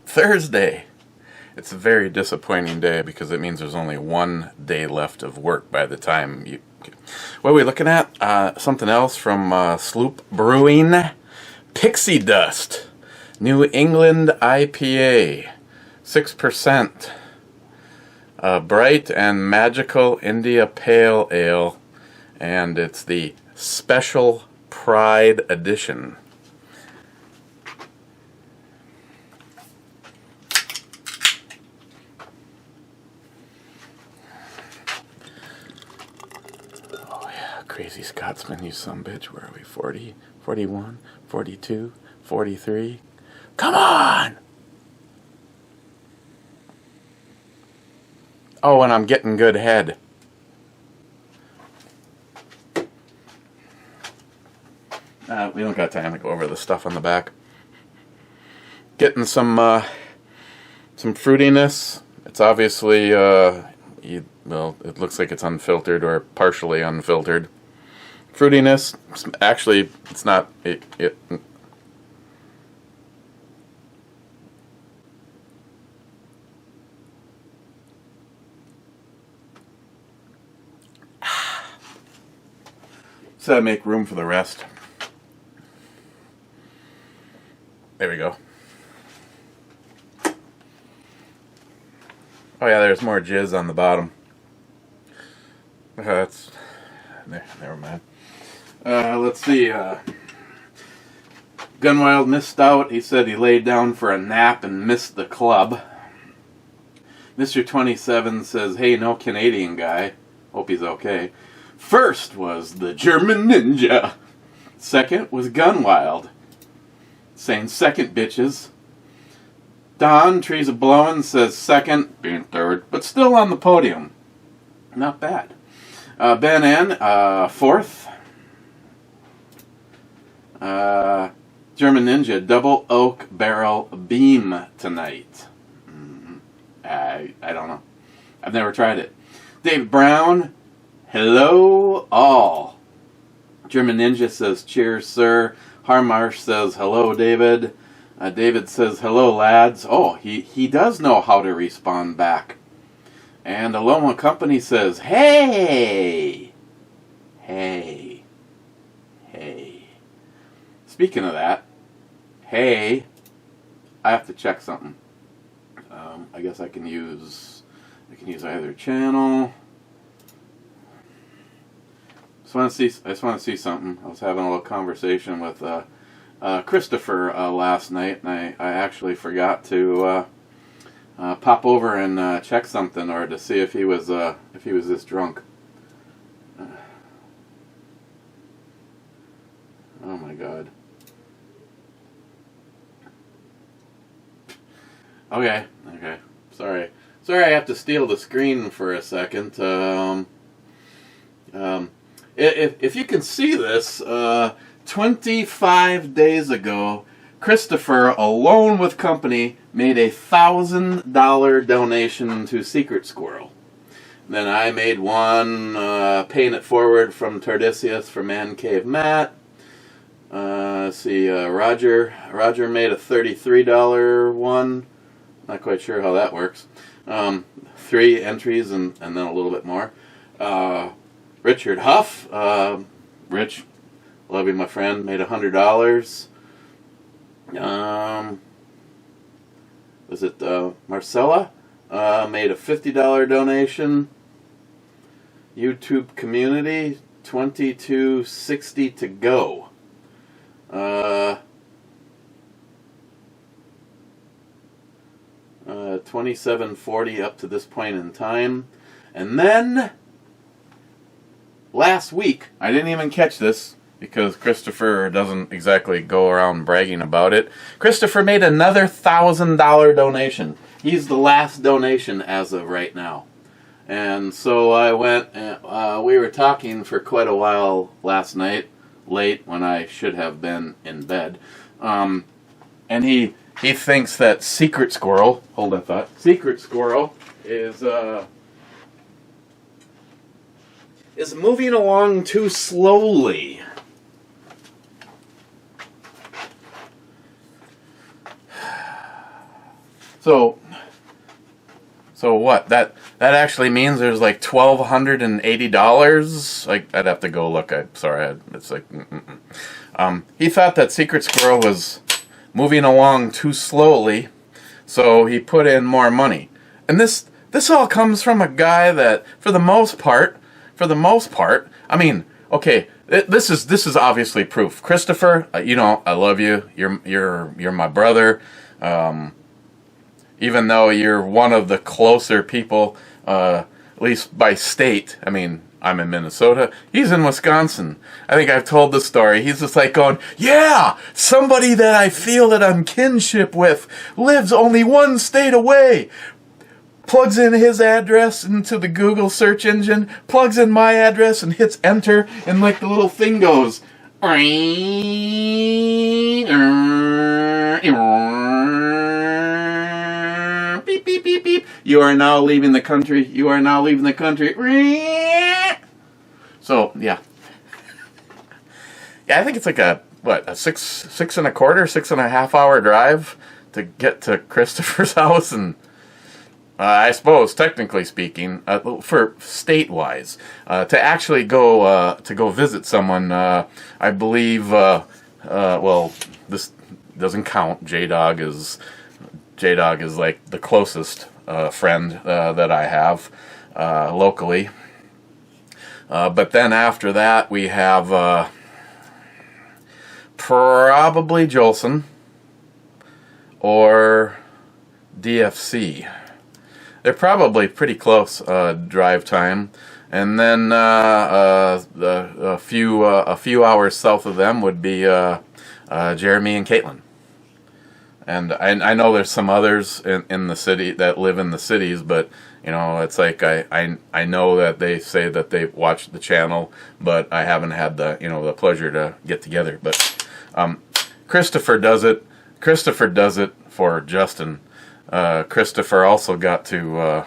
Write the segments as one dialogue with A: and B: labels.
A: Thursday. It's a very disappointing day because it means there's only one day left of work by the time you... What are we looking at? Something else from Sloop Brewing. Pixie Dust. New England IPA. 6%. Bright and magical India Pale Ale. And it's the Special Pride Edition. Crazy Scotsman, you sumbitch. Where are we? 40, 41, 42, 43. Come on! Oh, and I'm getting good head. We don't got time to go over the stuff on the back. Getting some fruitiness. It's obviously, well, it looks like it's unfiltered or partially unfiltered. Fruitiness, actually, it's not, so I make room for the rest. There we go. Oh yeah, there's more jizz on the bottom. That's, never mind. Let's see, Gunwild missed out. He said he laid down for a nap and missed the club. Mr. 27 says, hey, no Canadian guy. Hope he's okay. First was the German Ninja. Second was Gunwild. Saying second, bitches. Don, Trees of Blowing, says second, being third, but still on the podium. Not bad. Ben N, fourth. German Ninja, double oak barrel beam tonight. I don't know. I've never tried it. Dave Brown, hello all. German Ninja says, cheers, sir. Harmarsh says, hello, David. David says, hello, lads. Oh, he does know how to respond back. And Aloma Company says, hey! Hey. Hey. Speaking of that, hey, I have to check something. I guess I can use either channel. I just want to see something. I was having a little conversation with Christopher last night, and I actually forgot to pop over and check something, or to see if he was this drunk. Oh my God. Okay. Sorry, I have to steal the screen for a second. If you can see this, 25 days ago, Christopher, alone with company, made a $1,000 donation to Secret Squirrel. Then I made one, paying it forward from Tardisius for Man Cave Matt. Let's see, Roger made a $33 one. Not quite sure how that works. 3 entries and then a little bit more. Richard Huff, Rich, love you, my friend, made $100. Was it Marcella? Made a $50 donation. YouTube community, $22.60 to go. $27.40 up to this point in time. And then last week, I didn't even catch this because Christopher doesn't exactly go around bragging about it. Christopher made another $1,000 donation. He's the last donation as of right now. And so I went, we were talking for quite a while last night, late when I should have been in bed. And he thinks that Secret Squirrel, hold that thought, Secret Squirrel is is moving along too slowly. So what? That actually means there's like $1,280. Like, I'd have to go look. It's like. He thought that Secret Squirrel was moving along too slowly, so he put in more money. And this all comes from a guy that, for the most part, I mean, okay, this is obviously proof. Christopher, you know, I love you. You're my brother. Even though you're one of the closer people, at least by state. I mean, I'm in Minnesota. He's in Wisconsin. I think I've told the story. He's just like going, yeah, somebody that I feel that I'm kinship with lives only one state away. Plugs in his address into the Google search engine, plugs in my address and hits enter, and like the little thing goes, beep, beep, beep, beep. You are now leaving the country. You are now leaving the country. So, yeah. Yeah, I think it's like a 6.25 hour drive to get to Christopher's house, and I suppose, technically speaking, for state-wise, to actually go visit someone, I believe, well, this doesn't count. J-Dog is like the closest friend that I have locally. But then after that, we have probably Jolson or DFC. They're probably pretty close drive time. And then a few hours south of them would be Jeremy and Caitlin. And I know there's some others in the city that live in the cities, but you know, it's like I know that they say that they watch the channel, but I haven't had the pleasure to get together. But Christopher does it. Christopher does it for Justin. Christopher also got to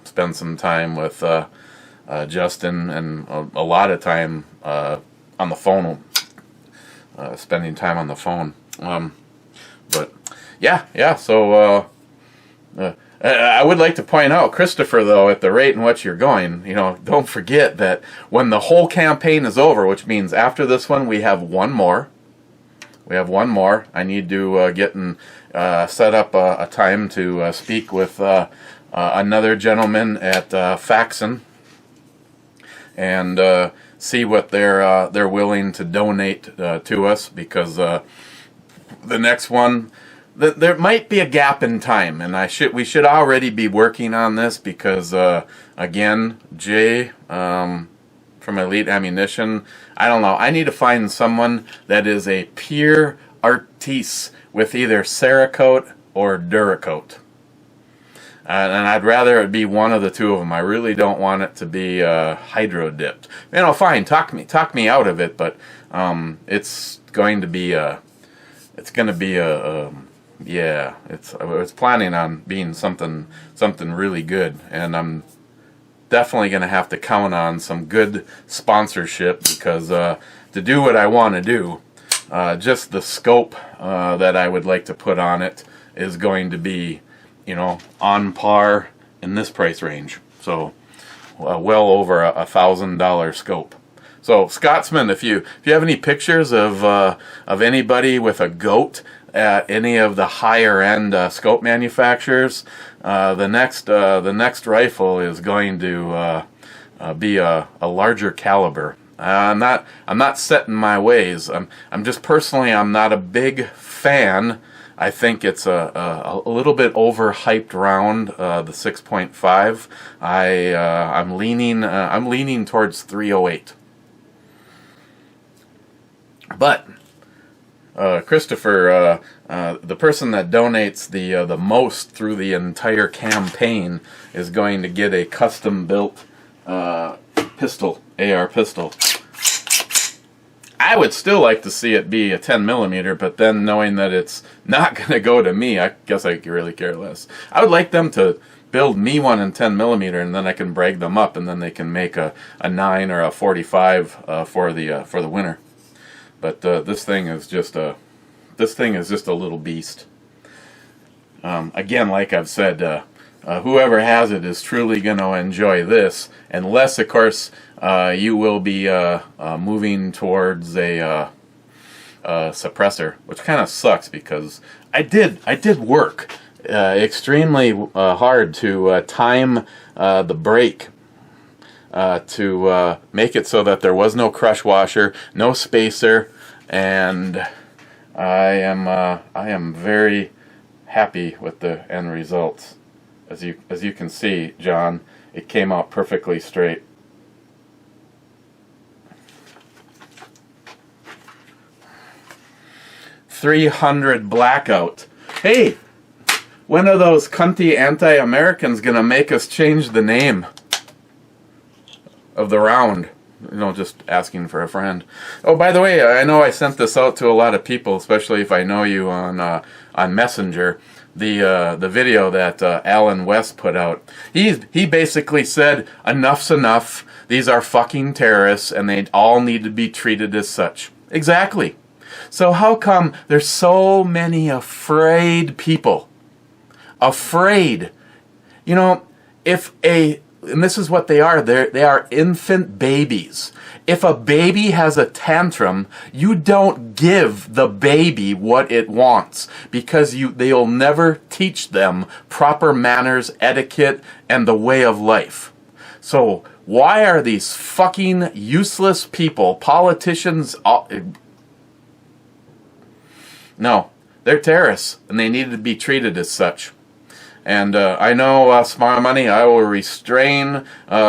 A: spend some time with Justin, and a lot of time on the phone, spending time on the phone. But yeah. So I would like to point out, Christopher, though, at the rate in which you're going, don't forget that when the whole campaign is over, which means after this one we have one more. I need to get and set up a time to speak with another gentleman at Faxon and see what they're willing to donate to us, because the next one, there might be a gap in time, and we should already be working on this, because again, Jay from Elite Ammunition, I don't know, I need to find someone that is a pure artiste with either Cerakote or Duracoat. And I'd rather it be one of the two of them. I really don't want it to be hydro dipped. Fine, talk me out of it, but it's going to be it's planning on being something really good, and I'm definitely going to have to count on some good sponsorship, because to do what I want to do, just the scope that I would like to put on it is going to be, on par in this price range. So well over $1,000 scope. So Scotsman, if you have any pictures of anybody with a goat at any of the higher end scope manufacturers, the next rifle is going to be a larger caliber. I'm not set in my ways. I'm just personally, I'm not a big fan. I think it's a little bit overhyped round, the 6.5. I'm leaning towards 308. But Christopher, the person that donates the most through the entire campaign, is going to get a custom built pistol, AR pistol. I would still like to see it be a 10mm, but then knowing that it's not going to go to me, I guess I could really care less. I would like them to build me one in 10 millimeter, and then I can brag them up, and then they can make a 9 or a 45 for the winter. But this thing is just a little beast. Again, like I've said, whoever has it is truly going to enjoy this, unless, of course, you will be moving towards a suppressor, which kind of sucks because I did work extremely hard to time the brake to make it so that there was no crush washer, no spacer, and I am very happy with the end results. As you can see, John, it came out perfectly straight. $300 blackout. Hey, when are those cunty anti-Americans gonna make us change the name of the round? You know, just asking for a friend. Oh, by the way, I know I sent this out to a lot of people, especially if I know you on Messenger. The video that Alan West put out. He basically said, enough's enough. These are fucking terrorists, and they all need to be treated as such. Exactly. So how come there's so many afraid people? Afraid. You know, and this is what they are. They are infant babies. If a baby has a tantrum, you don't give the baby what it wants, because they'll never teach them proper manners, etiquette, and the way of life. So why are these fucking useless people, politicians? No, they're terrorists, and they need to be treated as such. And I know, Smart Money, I will restrain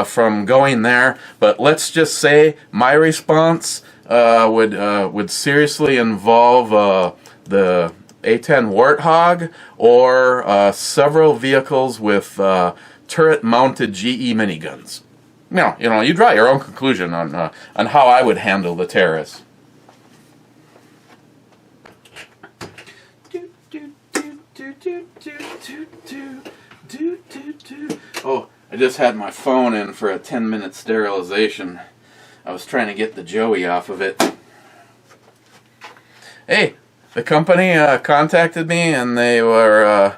A: from going there. But let's just say my response would seriously involve the A10 Warthog or several vehicles with turret-mounted GE miniguns. You know, you draw your own conclusion on how I would handle the terrorists. Oh, I just had my phone in for a 10-minute sterilization. I was trying to get the Joey off of it. Hey, the company contacted me, and they were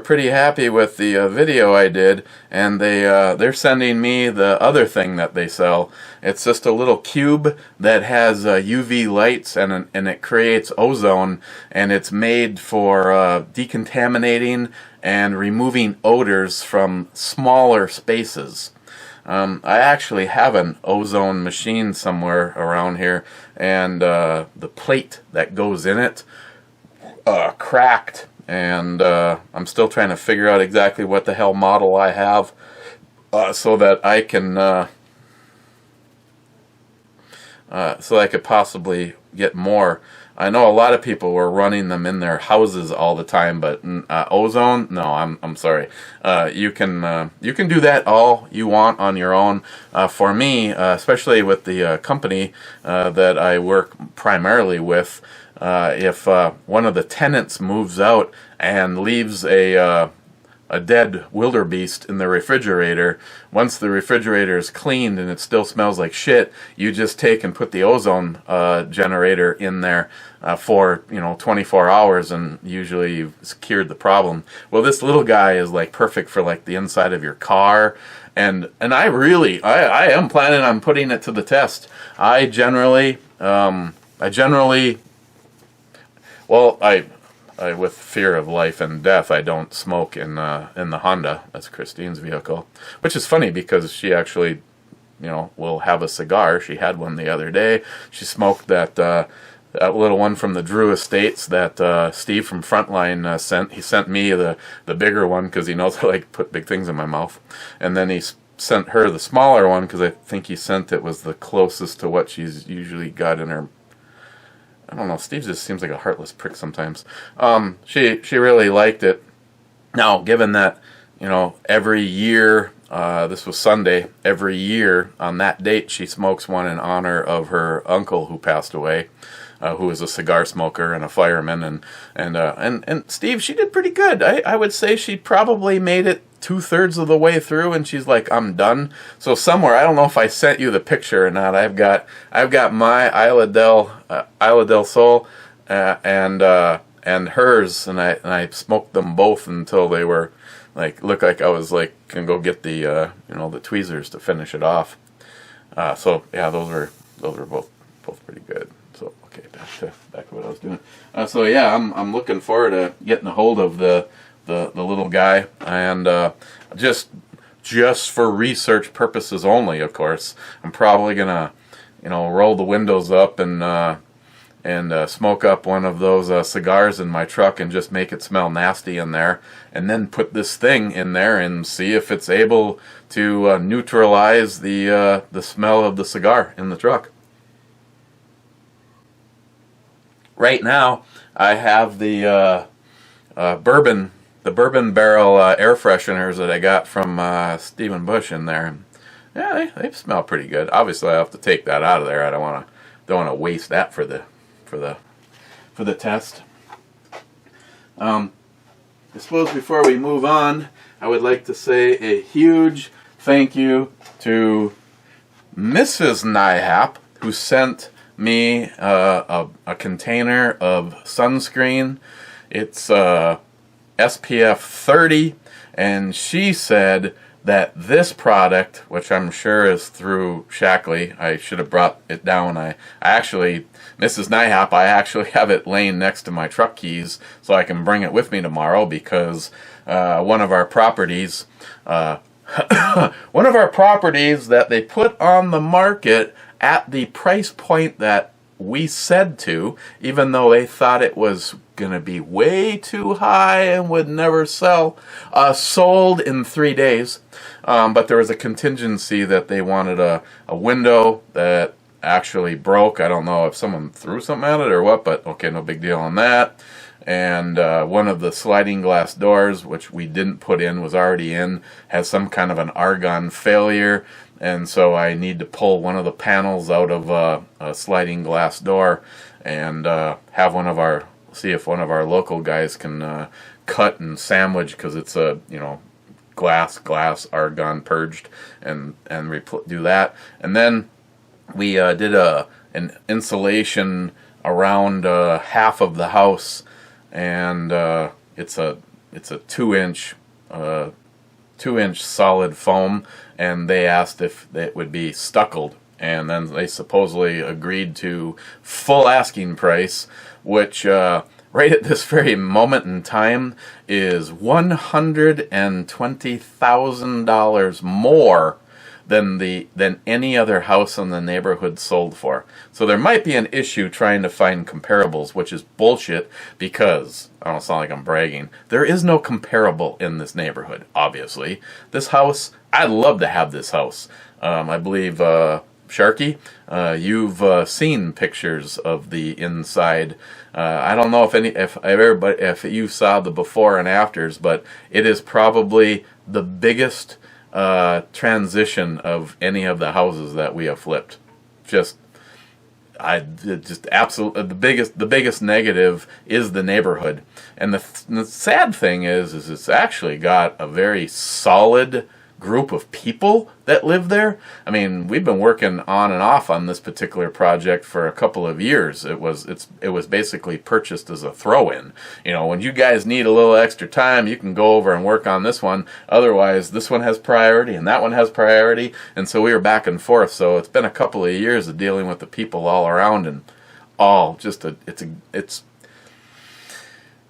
A: pretty happy with the video I did, and they're sending me the other thing that they sell. It's just a little cube that has UV lights, and it creates ozone, and it's made for decontaminating and removing odors from smaller spaces. I actually have an ozone machine somewhere around here, and the plate that goes in it cracked. And I'm still trying to figure out exactly what the hell model I have so that I can so I could possibly get more. I know a lot of people were running them in their houses all the time, but ozone? No, I'm sorry. You can do that all you want on your own. For me, especially with the company that I work primarily with, if one of the tenants moves out and leaves a dead wildebeest in the refrigerator, once the refrigerator is cleaned and it still smells like shit, you just take and put the ozone generator in there for 24 hours, and usually you've cured the problem. Well, this little guy is like perfect for like the inside of your car, and I am planning on putting it to the test. I generally with fear of life and death, I don't smoke in the Honda. That's Christine's vehicle, which is funny because she actually, will have a cigar. She had one the other day. She smoked that little one from the Drew Estates that Steve from Frontline sent. He sent me the bigger one because he knows I like to put big things in my mouth, and then he sent her the smaller one because I think he sent it was the closest to what she's usually got in her. I don't know, Steve just seems like a heartless prick sometimes. She really liked it. Now, given that, every year, this was Sunday, every year on that date she smokes one in honor of her uncle who passed away, who was a cigar smoker and a fireman, and Steve, she did pretty good. I would say she probably made it 2/3 of the way through, and she's like, "I'm done." So somewhere, I don't know if I sent you the picture or not. I've got my Isla del Sol and hers, and I smoked them both until they were like, looked like I was like gonna go get the the tweezers to finish it off. So yeah, those were both pretty good. So okay, back to what I was doing. So yeah, I'm looking forward to getting a hold of the little guy, and just for research purposes only, of course, I'm probably gonna roll the windows up and smoke up one of those cigars in my truck and just make it smell nasty in there, and then put this thing in there and see if it's able to neutralize the smell of the cigar in the truck. Right now, I have the bourbon barrel air fresheners that I got from Stephen Bush in there. Yeah, they smell pretty good. Obviously, I have to take that out of there. I don't want to waste that for the test. I suppose before we move on, I would like to say a huge thank you to Mrs. Neipa, who sent me a container of sunscreen. It's SPF 30, and she said that this product, which I'm sure is through Shackley, I should have brought it down. I actually, Mrs. Neipa, I actually have it laying next to my truck keys so I can bring it with me tomorrow, because one of our properties that they put on the market at the price point that we said to, even though they thought it was going to be way too high and would never sell, sold in 3 days. But there was a contingency that they wanted a window that actually broke. I don't know if someone threw something at it or what, but okay, no big deal on that. And one of the sliding glass doors, which we didn't put in, was already in, has some kind of an argon failure, and so I need to pull one of the panels out of a sliding glass door and have see if one of our local guys can cut and sandwich, because it's a glass argon purged, and do that. And then we did an insulation around half of the house, and it's a 2-inch solid foam, and they asked if it would be stuccoed, and then they supposedly agreed to full asking price, which right at this very moment in time is $120,000 more than any other house in the neighborhood sold for. So there might be an issue trying to find comparables, which is bullshit, because, I don't sound like I'm bragging, there is no comparable in this neighborhood, obviously. This house, I'd love to have this house. I believe, Sharky, you've seen pictures of the inside. I don't know if you saw the before and afters, but it is probably the biggest transition of any of the houses that we have flipped. Absolutely the biggest negative is the neighborhood, and the sad thing is it's actually got a very solid group of people that live there. I mean, we've been working on and off on this particular project for a couple of years. It was basically purchased as a throw-in. When you guys need a little extra time, you can go over and work on this one. Otherwise, this one has priority and that one has priority, and so we were back and forth. So it's been a couple of years of dealing with the people all around, and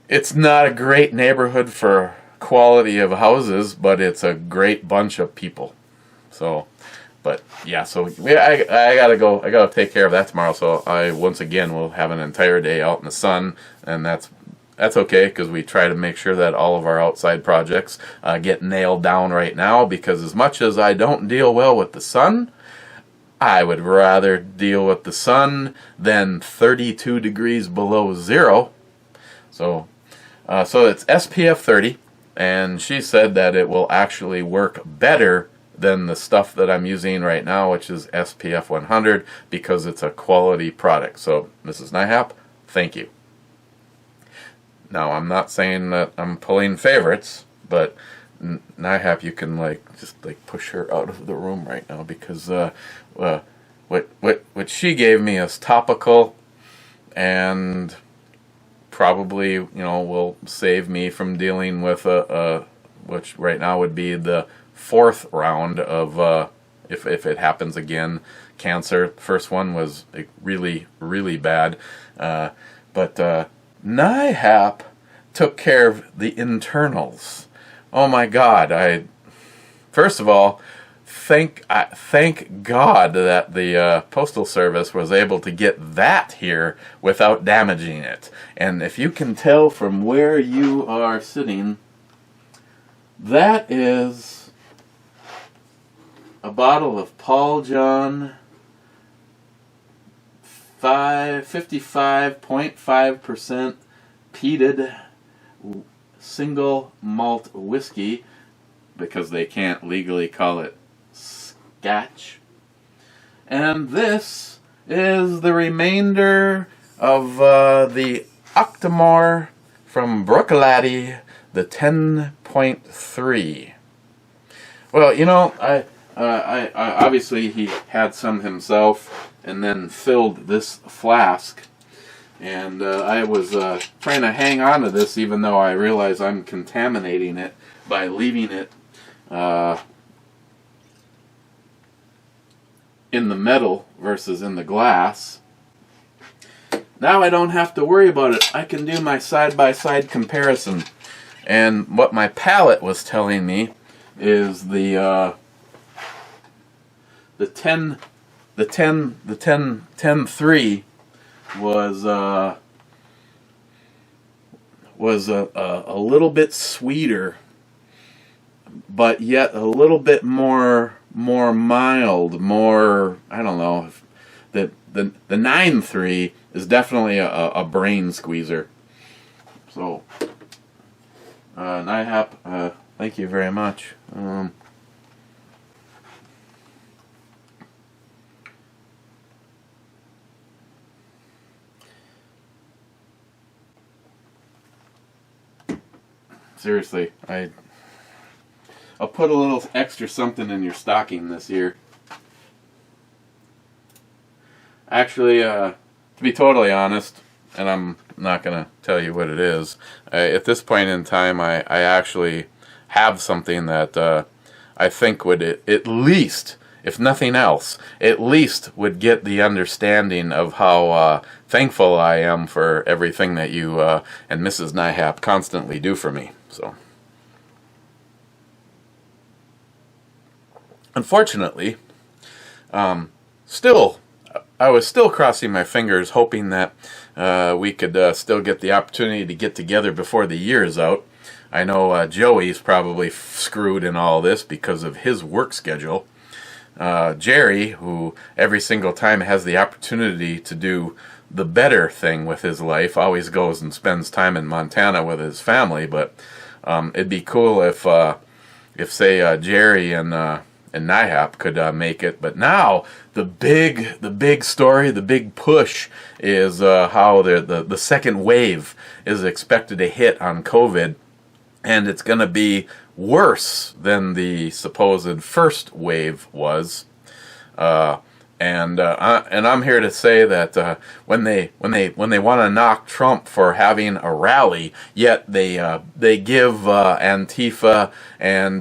A: it's not a great neighborhood for quality of houses, but it's a great bunch of people. So, but yeah, so I gotta go. I gotta take care of that tomorrow. So I once again will have an entire day out in the sun, and that's okay, because we try to make sure that all of our outside projects get nailed down right now. Because as much as I don't deal well with the sun, I would rather deal with the sun than 32 degrees below zero. So it's SPF 30. And she said that it will actually work better than the stuff that I'm using right now, which is SPF 100, because it's a quality product. So, Mrs. Neipa, thank you. Now, I'm not saying that I'm pulling favorites, but Nihap, you can just push her out of the room right now, because what she gave me is topical, and probably will save me from dealing with which right now would be the 4th round of if it happens again, cancer. First one was really, really bad, but Nihap took care of the internals. Oh my God! First of all, thank God that the Postal Service was able to get that here without damaging it. And if you can tell from where you are sitting, that is a bottle of Paul John 55.5% peated single malt whiskey, because they can't legally call it Scotch. And this is the remainder of the Octomore from Brookaladdie, the 10.3. Well, I obviously he had some himself and then filled this flask. And I was trying to hang on to this, even though I realize I'm contaminating it by leaving it in the metal versus in the glass. Now I don't have to worry about it. I can do my side-by-side comparison. And what my palate was telling me is the 10.3 was a little bit sweeter, but yet a little bit more mild, more, I don't know. The 9.3 is definitely a brain squeezer. So, Nihap, thank you very much. Seriously, I'll put a little extra something in your stocking this year. Actually, to be totally honest, and I'm not going to tell you what it is, at this point in time, I actually have something that I think would at least, if nothing else, at least would get the understanding of how thankful I am for everything that you and Mrs. Nihap constantly do for me. So, unfortunately, I was still crossing my fingers, hoping that we could still get the opportunity to get together before the year is out. I know Joey's probably screwed in all this because of his work schedule. Jerry, who every single time has the opportunity to do the better thing with his life, always goes and spends time in Montana with his family. But it'd be cool if say Jerry and Nihap could make it. But now the big story, the big push is how the second wave is expected to hit on COVID, and it's going to be worse than the supposed first wave was. And I'm here to say that when they want to knock Trump for having a rally, yet they give Antifa and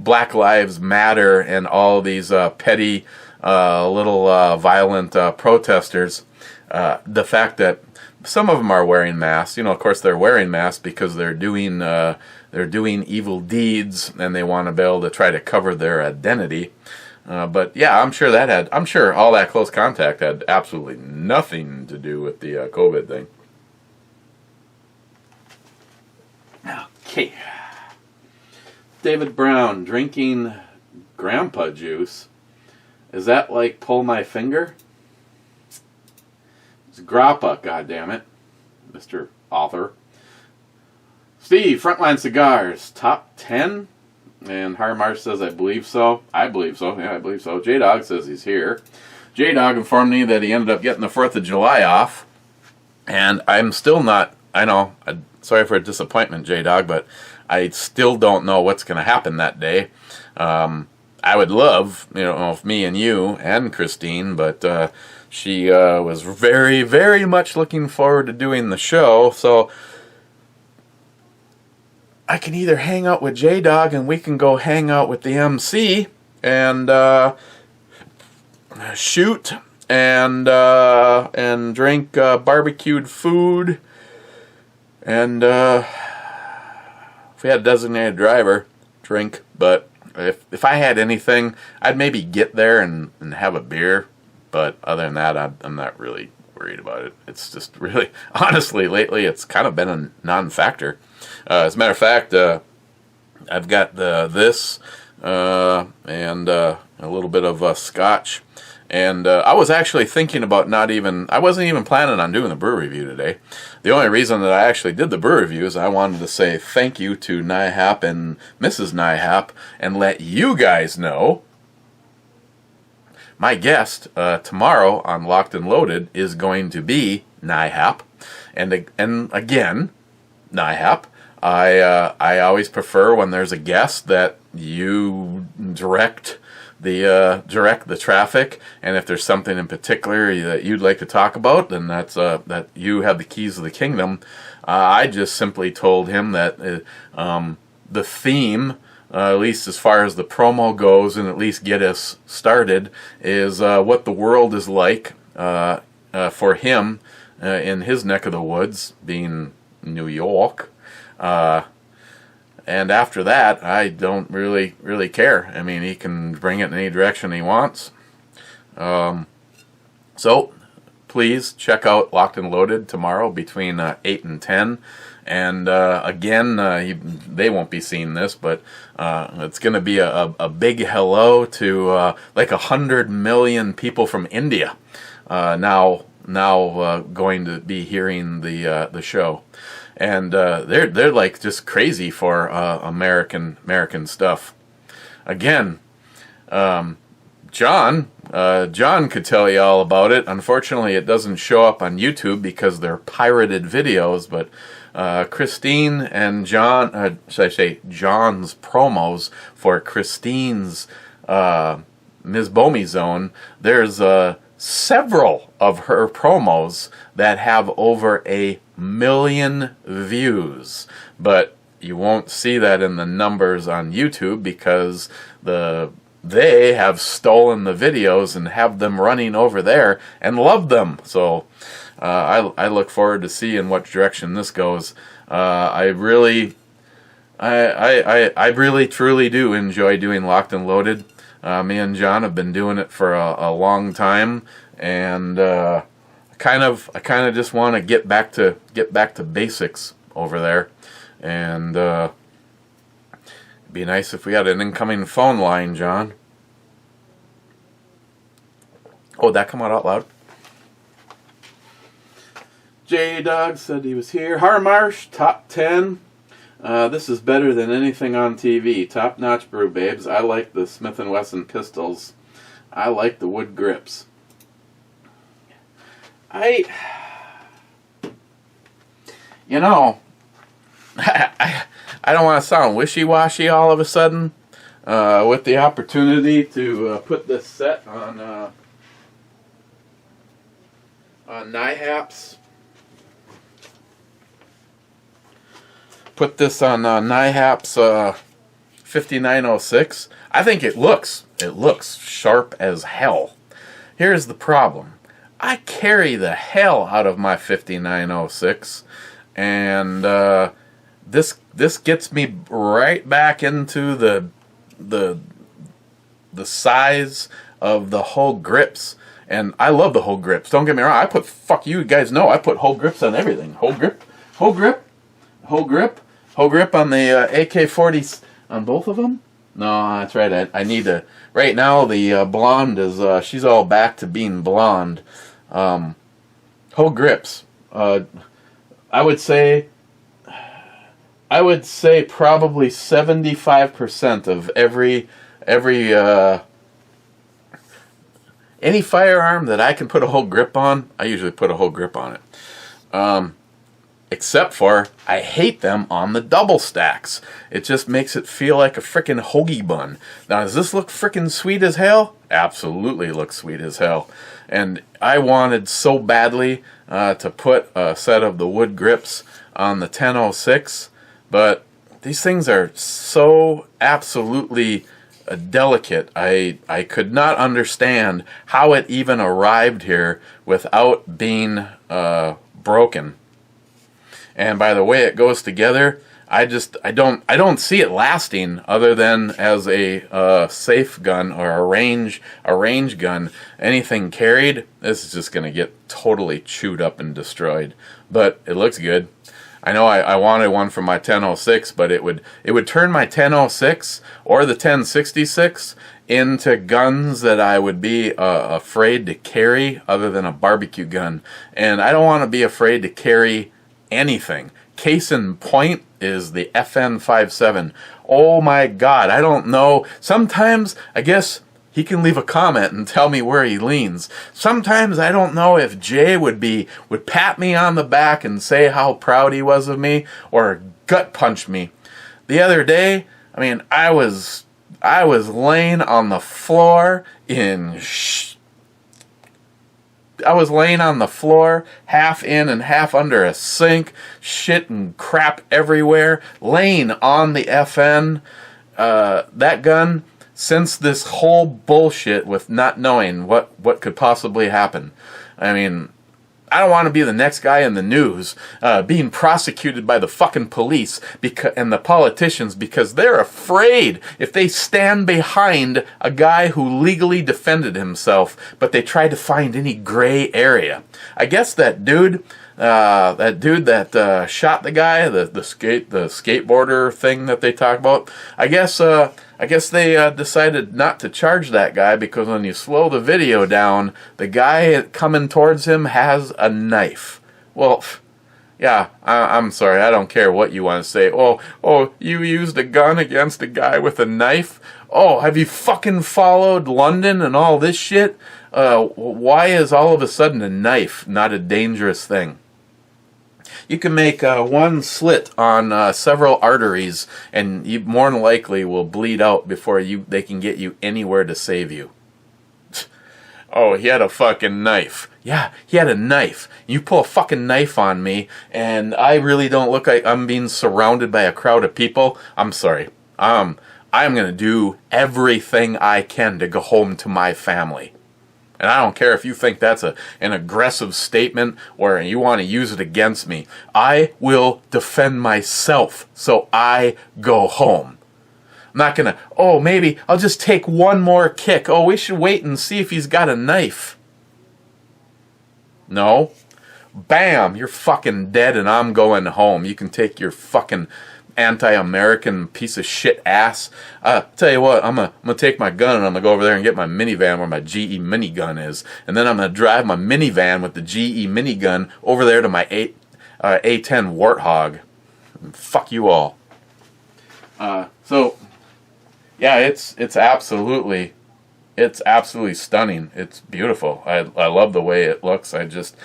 A: Black Lives Matter and all these petty little violent protesters the fact that some of them are wearing masks. Of course they're wearing masks because they're doing evil deeds and they want to be able to try to cover their identity. But yeah, I'm sure all that close contact had absolutely nothing to do with the COVID thing. Okay. David Brown, drinking grandpa juice. Is that like pull my finger? It's grappa, goddammit, Mr. Author. Steve, Frontline Cigars, top 10? And Harmarsh says, I believe so. I believe so. Yeah, I believe so. J-Dog says he's here. J-Dog informed me that he ended up getting the 4th of July off. And I'm still not, I know, sorry for a disappointment, J-Dog, but I still don't know what's going to happen that day. I would love, if me and you and Christine, but she was very, very much looking forward to doing the show. So I can either hang out with J-Dog and we can go hang out with the MC and shoot and drink barbecued food. And if we had a designated driver, drink. But if I had anything, I'd maybe get there and have a beer. But other than that, I'm not really worried about it. It's just really, honestly, lately it's kind of been a non-factor. As a matter of fact, I've got this and a little bit of scotch. And I was actually thinking about I wasn't even planning on doing the brew review today. The only reason that I actually did the brew review is I wanted to say thank you to Neipa and Mrs. Neipa and let you guys know my guest tomorrow on Locked and Loaded is going to be Neipa. And again, Neipa, I always prefer when there's a guest that you direct the traffic, and if there's something in particular that you'd like to talk about, then that's that you have the keys of the kingdom. I just simply told him that the theme, at least as far as the promo goes, and at least get us started, is what the world is like for him in his neck of the woods, being New York. And after that, I don't really care. I mean, he can bring it in any direction he wants. So, please check out Locked and Loaded tomorrow between 8 and 10. And again, they won't be seeing this, but it's going to be a big hello to like 100 million people from India now going to be hearing the show. And they're like just crazy for American stuff. Again, John could tell you all about it. Unfortunately, it doesn't show up on YouTube because they're pirated videos. But Christine and John, should I say John's promos for Christine's Ms. Bomey Zone. There's several of her promos that have over 1 million views, but you won't see that in the numbers on YouTube because they have stolen the videos and have them running over there and love them. So I look forward to seeing what direction this goes. I really truly do enjoy doing Locked and Loaded. Me and John have been doing it for a long time, and I kind of just want to get back to basics over there, and it'd be nice if we had an incoming phone line, John. Oh, did that come out loud? J-Dog said he was here. Harmarsh, top 10. This is better than anything on TV. Top-notch brew, babes. I like the Smith & Wesson pistols. I like the wood grips. I don't want to sound wishy-washy all of a sudden. With the opportunity to put this set on NIHAP's. Put this on NIHAP's 5906. I think it looks sharp as hell. Here's the problem. I carry the hell out of my 5906, and this gets me right back into the size of the whole grips. And I love the whole grips. Don't get me wrong. You guys know I put whole grips on everything. Whole grip on the AK-40s on both of them. No, that's right. I need to. Right now, the blonde is she's all back to being blonde. Whole grips. I would say probably 75% of any firearm that I can put a whole grip on, I usually put a whole grip on it. Except for, I hate them on the double stacks. It just makes it feel like a frickin' hoagie bun. Now, does this look frickin' sweet as hell? Absolutely looks sweet as hell. And I wanted so badly to put a set of the wood grips on the 1006, but these things are so absolutely delicate. I could not understand how it even arrived here without being broken. And by the way it goes together, I don't see it lasting other than as a safe gun or a range gun. Anything carried, this is just gonna get totally chewed up and destroyed. But it looks good. I know I wanted one for my 1006, but it would turn my 1006 or the 1066 into guns that I would be afraid to carry other than a barbecue gun. And I don't want to be afraid to carry anything. Case in point is the FN57. Oh my God, I don't know. Sometimes, I guess, he can leave a comment and tell me where he leans. Sometimes I don't know if Jay would pat me on the back and say how proud he was of me, or gut punch me. The other day, I mean, I was laying on the floor half in and half under a sink, shit and crap everywhere, laying on the FN. That gun, since this whole bullshit with not knowing what could possibly happen. I mean, I don't want to be the next guy in the news being prosecuted by the fucking police and the politicians because they're afraid if they stand behind a guy who legally defended himself, but they try to find any gray area. I guess that dude that shot the guy, the skateboarder thing that they talk about, I guess they decided not to charge that guy because when you slow the video down, the guy coming towards him has a knife. Well, yeah, I'm sorry, I don't care what you want to say. Oh, you used a gun against a guy with a knife? Oh, have you fucking followed London and all this shit? Why is all of a sudden a knife not a dangerous thing? You can make one slit on several arteries, and you more than likely will bleed out before they can get you anywhere to save you. Oh, he had a fucking knife. Yeah, he had a knife. You pull a fucking knife on me, and I really don't look like I'm being surrounded by a crowd of people. I'm sorry. I'm going to do everything I can to go home to my family. And I don't care if you think that's an aggressive statement or you want to use it against me. I will defend myself, so I go home. I'm not going to, maybe I'll just take one more kick. We should wait and see if he's got a knife. No. Bam, you're fucking dead and I'm going home. You can take your fucking anti-American piece of shit ass. Tell you what, I'm gonna take my gun and I'm gonna go over there and get my minivan where my GE minigun is, and then I'm gonna drive my minivan with the GE minigun over there to my A10 Warthog. Fuck you all. So yeah, it's absolutely stunning. It's beautiful. I love the way it looks. I just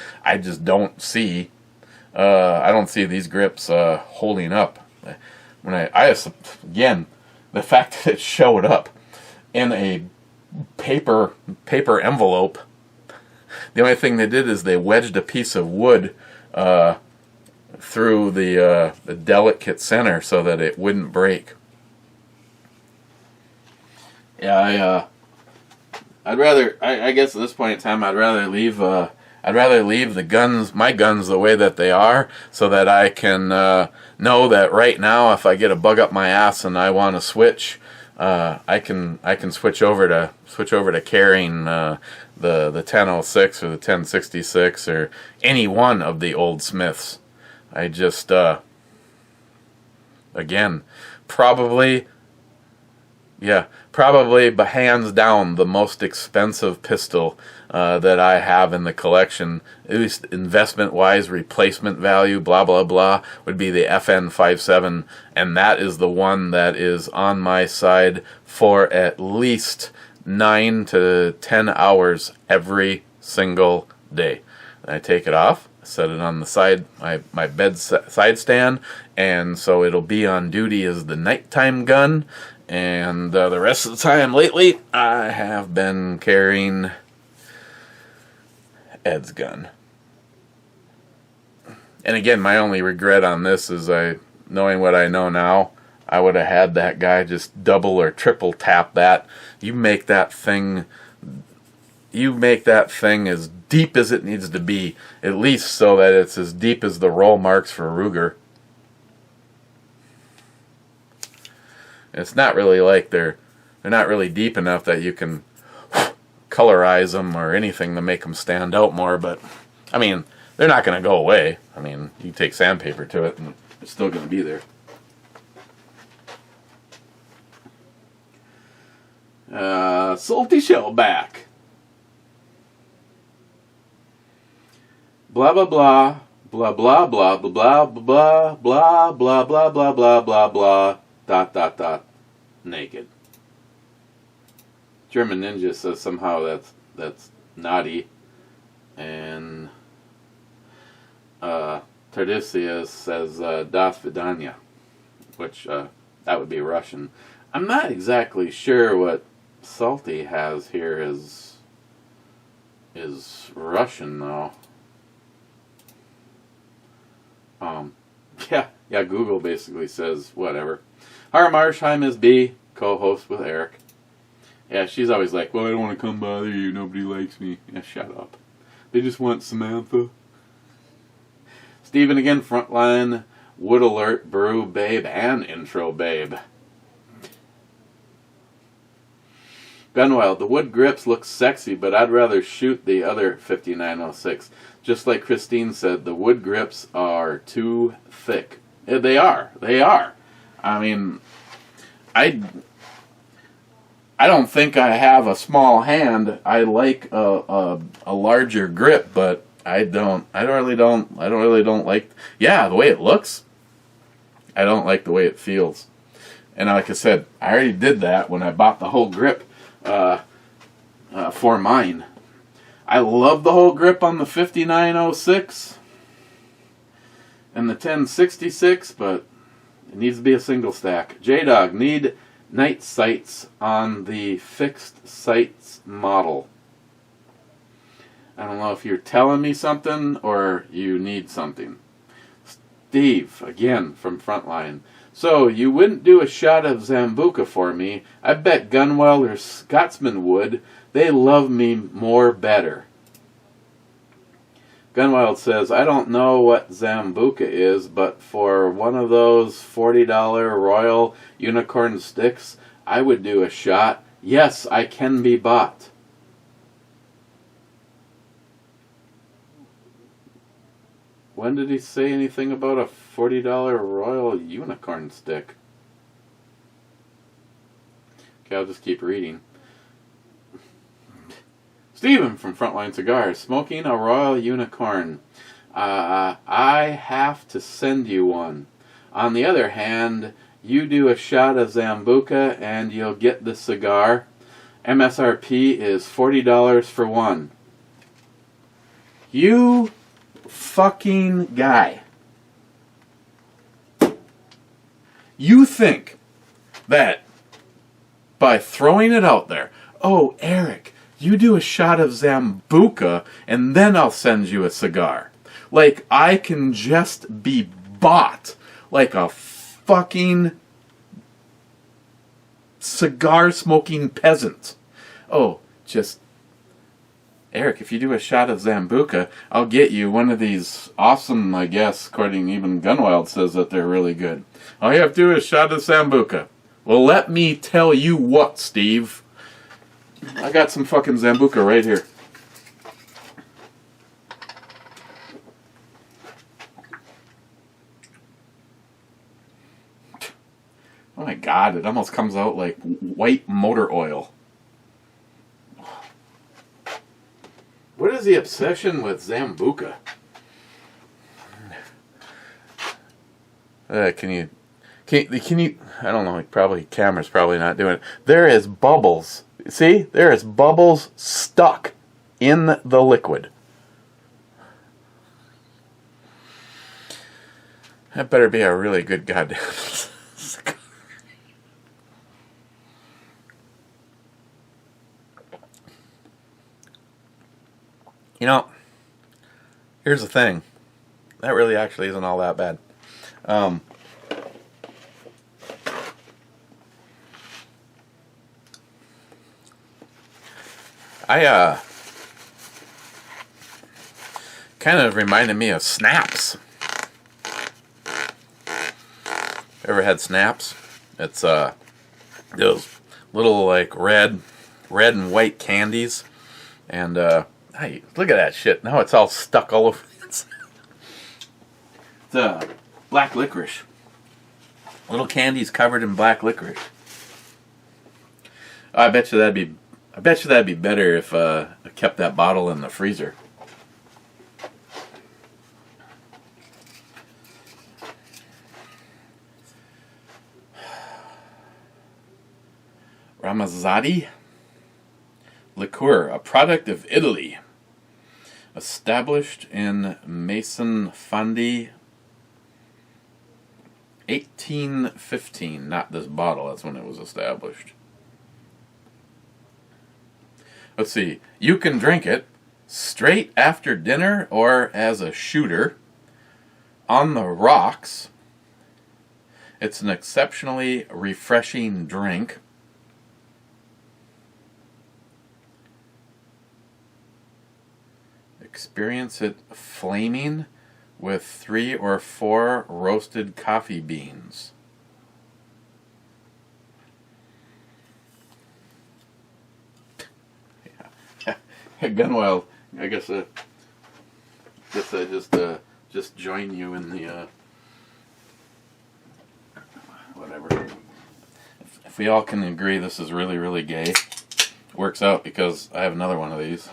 A: don't see these grips holding up. When again, the fact that it showed up in a paper envelope, the only thing they did is they wedged a piece of wood through the delicate center so that it wouldn't break. Yeah, I guess at this point in time, I'd rather leave my guns the way that they are, so that I can know that right now, if I get a bug up my ass and I want to switch, I can switch over to carrying the 1006 or the 1066 or any one of the old Smiths. I just again, probably but hands down the most expensive pistol that I have in the collection, at least investment-wise, replacement value, blah, blah, blah, would be the FN57, and that is the one that is on my side for at least 9 to 10 hours every single day. I take it off, set it on the side, my bed side stand, and so it'll be on duty as the nighttime gun. And the rest of the time lately, I have been carrying Ed's gun. And again, my only regret on this is knowing what I know now, I would have had that guy just double or triple tap that. You make that thing as deep as it needs to be, at least so that it's as deep as the roll marks for Ruger. It's not really like they're not really deep enough that you can colorize them or anything to make them stand out more, but I mean, they're not going to go away. I mean, you take sandpaper to it and it's still going to be there. Salty shellback. Blah blah blah blah blah blah blah blah blah blah blah blah blah blah blah blah dot dot dot naked. German Ninja says somehow that's naughty, and Tardisius says Das Vidanya, which that would be Russian. I'm not exactly sure what Salty has here is Russian though. Yeah, Google basically says whatever. Hara Marsheim is B, co-host with Eric. Yeah, she's always like, well, I don't want to come bother you, nobody likes me. Yeah, shut up. They just want Samantha. Steven again, Frontline, Wood Alert, Brew Babe, and Intro Babe. Gunwild, the wood grips look sexy, but I'd rather shoot the other 5906. Just like Christine said, the wood grips are too thick. Yeah, they are. I mean, I don't think I have a small hand. I like a larger grip, but I really don't like. Yeah, the way it looks. I don't like the way it feels. And like I said, I already did that when I bought the whole grip for mine. I love the whole grip on the 5906 and the 1066, but it needs to be a single stack. J-Dog, need night sights on the fixed sights model. I don't know if you're telling me something or you need something. Steve, again, from Frontline. So, you wouldn't do a shot of Zambuca for me. I bet Gunwell or Scotsman would. They love me more better. Gunwild says, I don't know what Zambuca is, but for one of those $40 Royal Unicorn sticks, I would do a shot. Yes, I can be bought. When did he say anything about a $40 Royal Unicorn stick? Okay, I'll just keep reading. Stephen from Frontline Cigars, smoking a Royal Unicorn. I have to send you one. On the other hand, you do a shot of Zambuca and you'll get the cigar. MSRP is $40 for one. You fucking guy. You think that by throwing it out there, oh, Eric, you do a shot of Zambuca and then I'll send you a cigar. Like I can just be bought like a fucking cigar smoking peasant. Oh, just Eric, if you do a shot of Zambuca, I'll get you one of these awesome, I guess, according even Gunwild says that they're really good. All you have to do is a shot of Zambuca. Well, let me tell you what, Steve. I got some fucking Zambuca right here. Oh my God, it almost comes out like white motor oil. What is the obsession with Zambuca? Can you? I don't know. Probably camera's probably not doing it. There is bubbles. See, there is bubbles stuck in the liquid. That better be a really good goddamn cigar. You know, here's the thing. That really actually isn't all that bad. Kind of reminded me of Snaps. Ever had Snaps? It's those little like red and white candies, and hey, look at that shit. Now it's all stuck all over. It's black licorice. Little candies covered in black licorice. I bet you that'd be better if I kept that bottle in the freezer. Ramazzotti liqueur, a product of Italy, established in Mason Fondi 1815. Not this bottle, that's when it was established. Let's see. You can drink it straight after dinner or as a shooter, on the rocks. It's an exceptionally refreshing drink. Experience it flaming with 3 or 4 roasted coffee beans. Yeah. Gunwell, I guess I just join you in the whatever. If we all can agree this is really, really gay, works out because I have another one of these.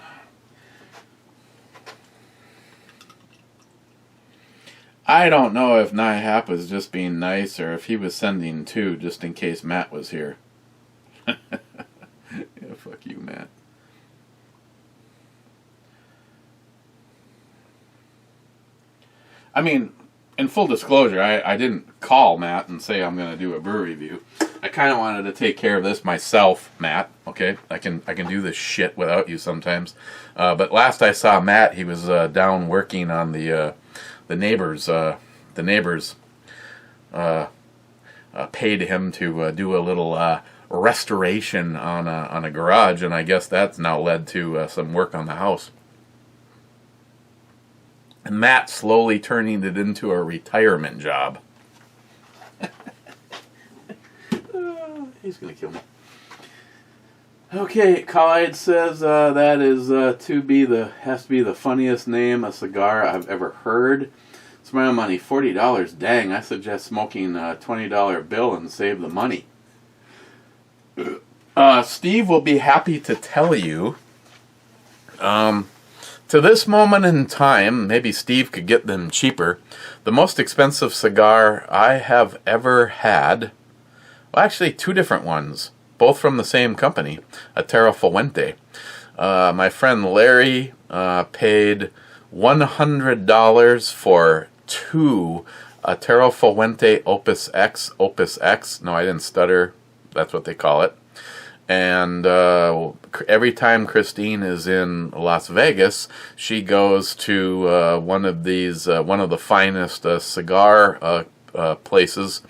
A: I don't know if Neipa was just being nice or if he was sending 2 just in case Matt was here. Yeah, fuck you, Matt. I mean, in full disclosure, I didn't call Matt and say I'm going to do a brew review. I kind of wanted to take care of this myself, Matt. Okay, I can do this shit without you sometimes. But last I saw Matt, he was down working on the neighbors paid him to do a little restoration on a garage, and I guess that's now led to some work on the house. And Matt slowly turning it into a retirement job. He's gonna kill me. Okay, Clyde says that is has to be the funniest name a cigar I've ever heard. Smile money, $40. Dang, I suggest smoking a $20 bill and save the money. Steve will be happy to tell you. To this moment in time, maybe Steve could get them cheaper. The most expensive cigar I have ever had, well, actually 2 different ones, both from the same company, a Terra Fuente. My friend Larry paid $100 for 2 Terra Fuente Opus X. No, I didn't stutter. That's what they call it. And every time Christine is in Las Vegas, she goes to one of the finest cigar places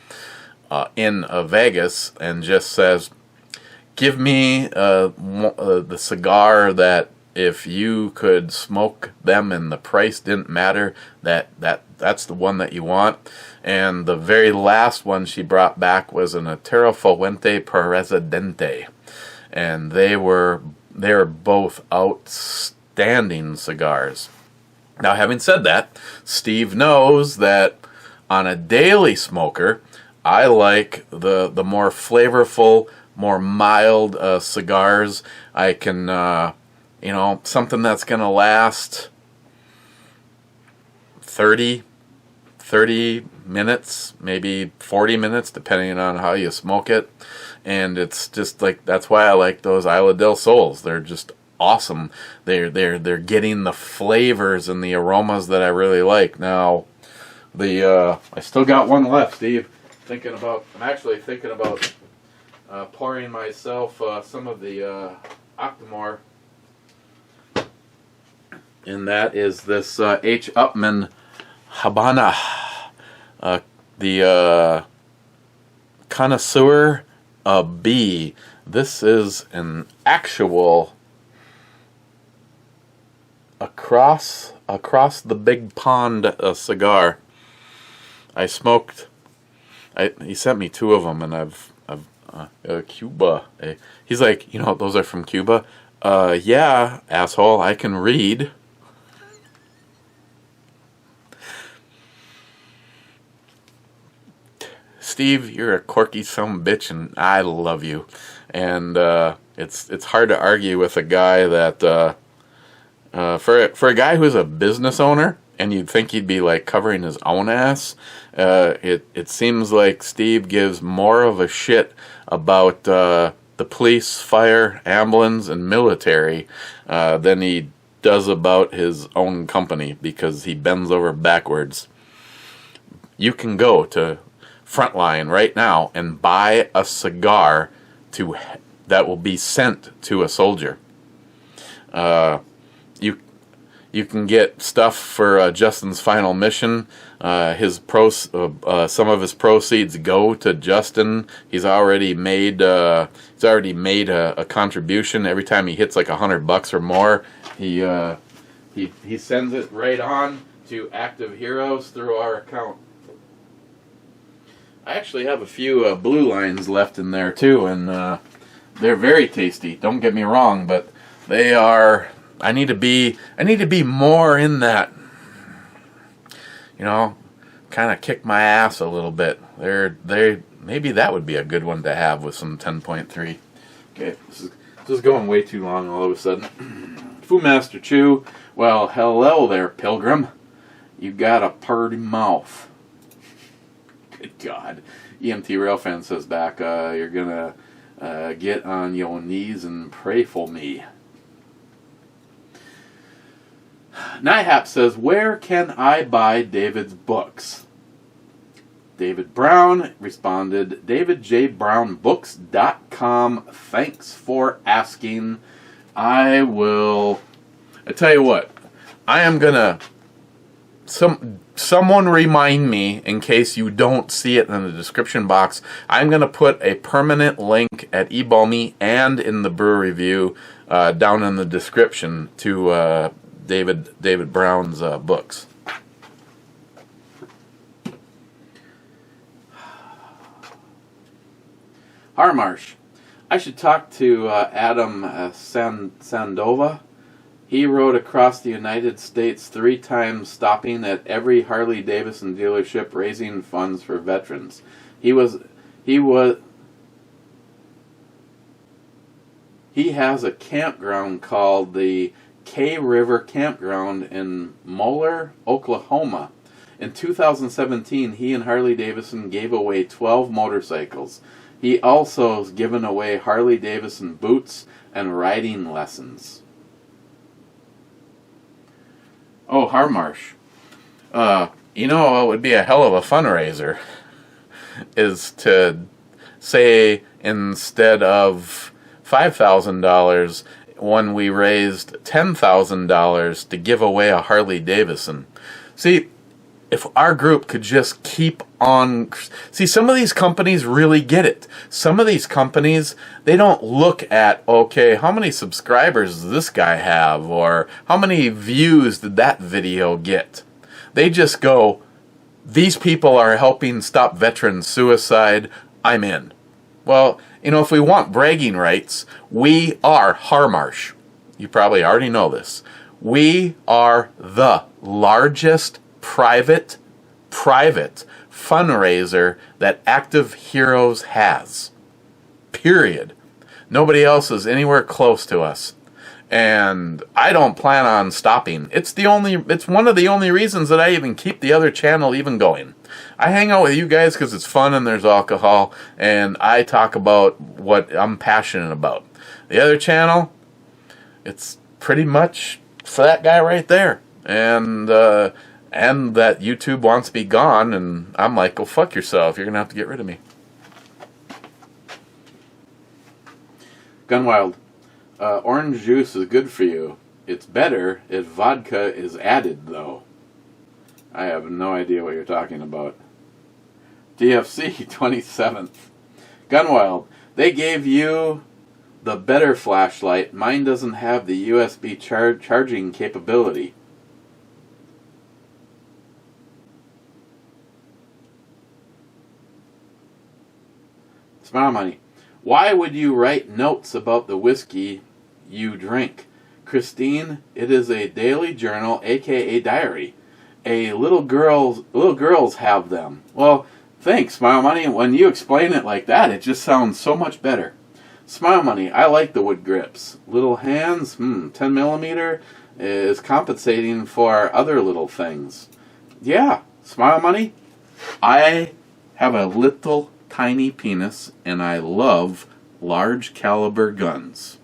A: in Vegas, and just says, "Give me the cigar that if you could smoke them and the price didn't matter, that's the one that you want." And the very last one she brought back was an Terra Fuente Presidente. And they're both outstanding cigars. Now, having said that, Steve knows that on a daily smoker, I like the more flavorful, more mild cigars. I can, something that's going to last 30 minutes, maybe 40 minutes, depending on how you smoke it. And it's just like, that's why I like those Isla del Sols. They're just awesome. They're getting the flavors and the aromas that I really like. Now, I still got one left, Steve. I'm actually thinking about pouring myself some of the Octomore. And that is this H. Upmann Habana. The Connoisseur B. This is an actual across the big pond cigar. I smoked. He sent me 2 of them, and I've Cuba. He's like, those are from Cuba. Yeah, asshole. I can read. Steve, you're a quirky son of a bitch, and I love you. And it's hard to argue with a guy that for a guy who's a business owner, and you'd think he'd be like covering his own ass. It seems like Steve gives more of a shit about the police, fire, ambulance, and military than he does about his own company, because he bends over backwards. You can go to Frontline right now and buy a cigar that will be sent to a soldier. You can get stuff for Justin's final mission. Some of his proceeds go to Justin. He's already made a contribution. Every time he hits like $100 or more, he sends it right on to Active Heroes through our account. I actually have a few blue lines left in there too, and they're very tasty. Don't get me wrong, but they are. I need to be more in that. Kind of kick my ass a little bit. Maybe that would be a good one to have with some 10.3. Okay, this is going way too long all of a sudden. Fu Master Chew. Well, hello there, Pilgrim. You got a purty mouth. Good God. EMT Railfan says back, you're going to get on your knees and pray for me. Nihap says, where can I buy David's books? David Brown responded, davidjbrownbooks.com. Thanks for asking. I tell you what, I am going to... Someone remind me, in case you don't see it in the description box. I'm going to put a permanent link at eBalmy and in the brew review down in the description to David Brown's books. Harmarsh. I should talk to Adam Sandova. He rode across the United States 3 times, stopping at every Harley-Davidson dealership, raising funds for veterans. He has a campground called the K River Campground in Moeller, Oklahoma. In 2017, he and Harley-Davidson gave away 12 motorcycles. He also has given away Harley-Davidson boots and riding lessons. Oh, Harmarsh. It would be a hell of a fundraiser is to say, instead of $5,000, when we raised $10,000 to give away a Harley Davidson. See, if our group could just keep on... See, some of these companies really get it. Some of these companies, they don't look at, okay, how many subscribers does this guy have? Or how many views did that video get? They just go, these people are helping stop veteran suicide, I'm in. Well, if we want bragging rights, we are Harmarsh. You probably already know this. We are the largest private fundraiser that Active Heroes has. Period. Nobody else is anywhere close to us. And I don't plan on stopping. It's one of the only reasons that I even keep the other channel even going. I hang out with you guys because it's fun and there's alcohol, and I talk about what I'm passionate about. The other channel, it's pretty much for that guy right there. And and that YouTube wants me gone, and I'm like, go fuck yourself. You're going to have to get rid of me. Gunwild. Orange juice is good for you. It's better if vodka is added, though. I have no idea what you're talking about. DFC 27th. Gunwild. They gave you the better flashlight. Mine doesn't have the USB charging capability. Smile Money. Why would you write notes about the whiskey you drink? Christine, it is a daily journal, aka diary. Little girls have them. Well, thanks, Smile Money. When you explain it like that, it just sounds so much better. Smile Money, I like the wood grips. Little hands, 10 millimeter is compensating for other little things. Yeah, Smile Money, I have a little tiny penis, and I love large caliber guns.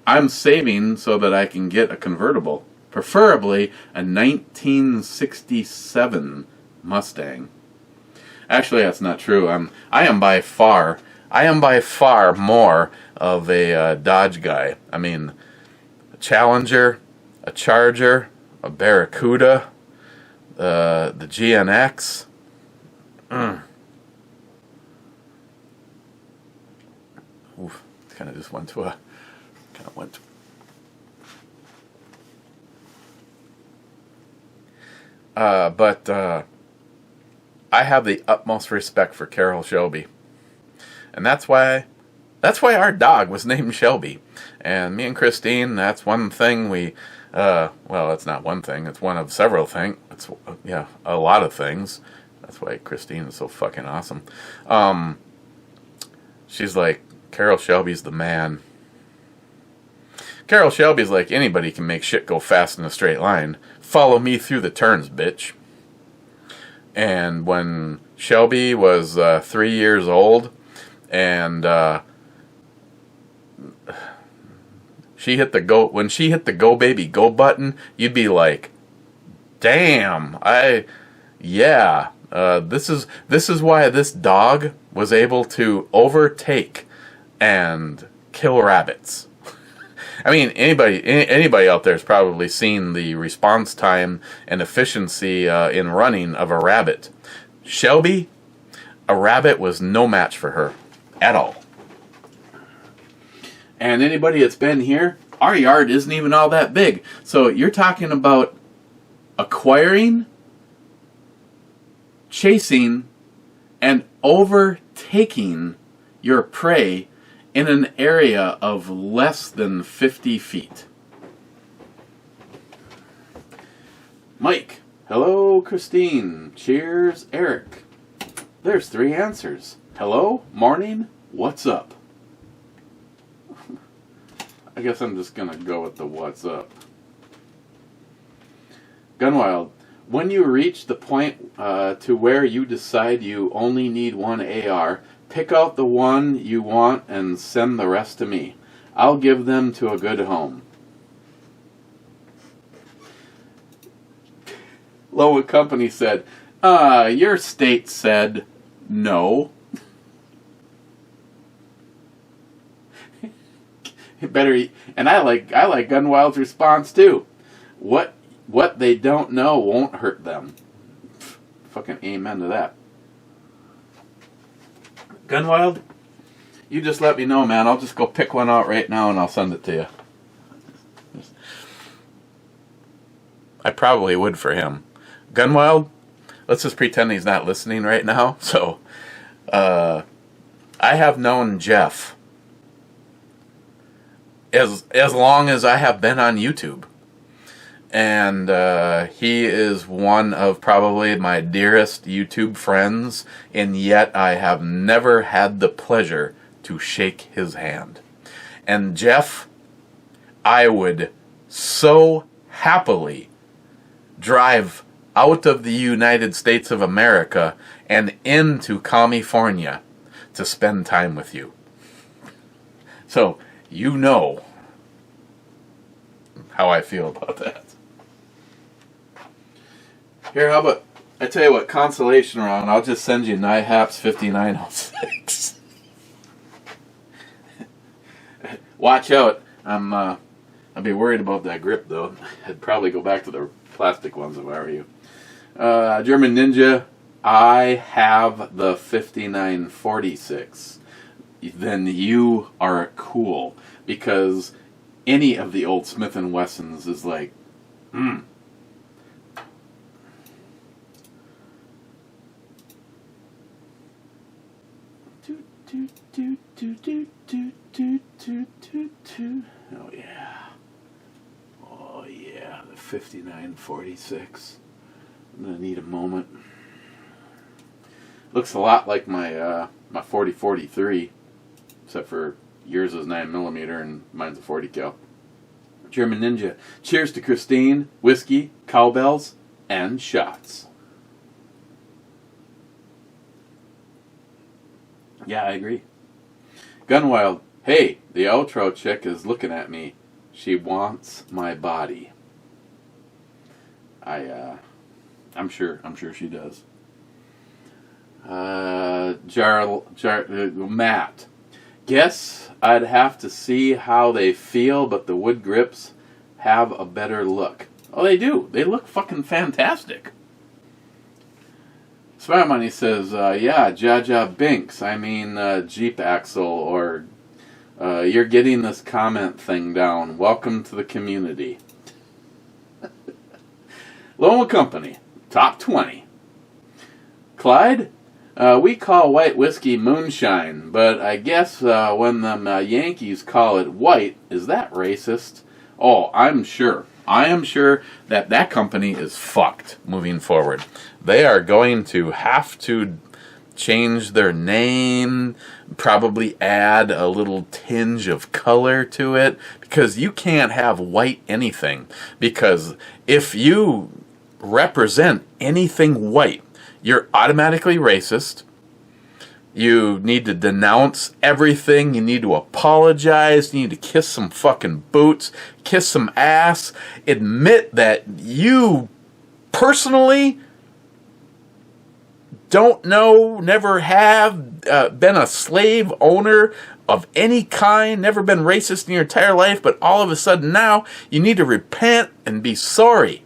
A: I'm saving so that I can get a convertible, preferably a 1967 Mustang. Actually, that's not true. I am by far more of a Dodge guy. I mean, a Challenger, a Charger, a Barracuda, the GNX. Oof, kind of just went to a, but I have the utmost respect for Carroll Shelby, and that's why our dog was named Shelby. And me and Christine, that's one thing we, well, it's not one thing, it's one of several things. It's a lot of things. That's why Christine is so fucking awesome. She's like, Carroll Shelby's the man. Carroll Shelby's like, anybody can make shit go fast in a straight line. Follow me through the turns, bitch. And when Shelby was 3 years old, and she hit the go baby go button, you'd be like, damn, this is why this dog was able to overtake and kill rabbits. I mean, anybody out there has probably seen the response time and efficiency in running of a rabbit. Shelby, a rabbit was no match for her at all. And anybody that's been here, our yard isn't even all that big. So you're talking about acquiring, chasing, and overtaking your prey in an area of less than 50 feet. Mike. Hello, Christine. Cheers, Eric. There's 3 answers. Hello, morning, what's up? I guess I'm just going to go with the what's up. Gunwild. When you reach the point to where you decide you only need one AR, pick out the one you want and send the rest to me. I'll give them to a good home. Lowe Company said, your state said no. Better, and I like Gunwild's response too. What they don't know won't hurt them. Fucking amen to that. Gunwild, you just let me know, man. I'll just go pick one out right now and I'll send it to you. I probably would for him. Gunwild, let's just pretend he's not listening right now. So, I have known Jeff as long as I have been on YouTube. And he is one of probably my dearest YouTube friends, and yet I have never had the pleasure to shake his hand. And Jeff, I would so happily drive out of the United States of America and into California to spend time with you. So, you know how I feel about that. Here, how about, I tell you what, consolation round, I'll just send you Neipa's 5906. Watch out. I'd be worried about that grip, though. I'd probably go back to the plastic ones if I were you. German Ninja, I have the 5946. Then you are cool, because any of the old Smith & Wessons is like, Oh yeah. Oh yeah, the 5946. I'm gonna need a moment. Looks a lot like my my 4043, except for yours is 9mm and mine's a 40 cal. German Ninja. Cheers to Christine, whiskey, cowbells, and shots. Yeah, I agree. Gunwild. Hey, the outro chick is looking at me. She wants my body. I'm sure she does. Matt. Guess I'd have to see how they feel, but the wood grips have a better look. Oh, they do. They look fucking fantastic. Smart Money says, yeah, Jaja Binks. I mean, Jeep Axle, or you're getting this comment thing down. Welcome to the community. Lowell Company, top 20. Clyde, we call white whiskey moonshine, but I guess when them Yankees call it white, is that racist? Oh, I'm sure. I am sure that that company is fucked moving forward. They are going to have to change their name, probably add a little tinge of color to it, because you can't have white anything. Because if you represent anything white, you're automatically racist. You need to denounce everything. You need to apologize. You need to kiss some fucking boots, kiss some ass, admit that you personally don't know, never have been a slave owner of any kind, never been racist in your entire life, but all of a sudden now you need to repent and be sorry.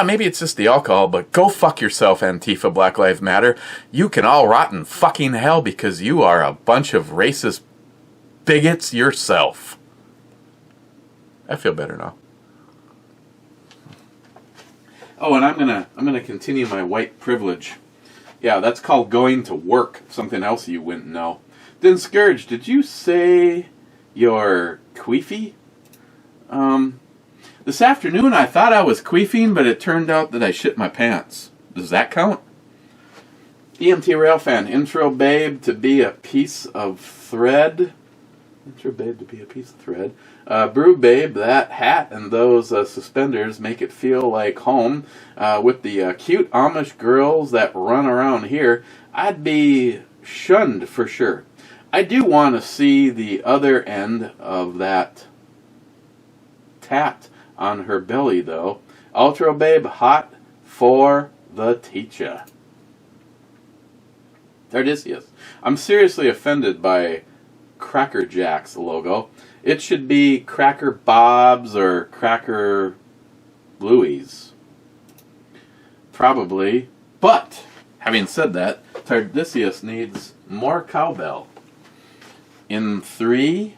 A: Maybe it's just the alcohol, but go fuck yourself, Antifa, Black Lives Matter. You can all rot in fucking hell because you are a bunch of racist bigots yourself. I feel better now. Oh, and I'm gonna continue my white privilege. Yeah, that's called going to work. Something else you wouldn't know. Then Scourge, did you say you're queefy? This afternoon I thought I was queefing, but it turned out that I shit my pants. Does that count? EMT Railfan, intro babe to be a piece of thread. Intro babe to be a piece of thread. Brew babe, that hat and those suspenders make it feel like home. With the cute Amish girls that run around here, I'd be shunned for sure. I do want to see the other end of that tat on her belly, though. Ultra babe, hot for the teacher. Tardisius. I'm seriously offended by Cracker Jack's logo. It should be Cracker Bob's or Cracker Louie's. Probably. But, having said that, Tardisius needs more cowbell. In 3,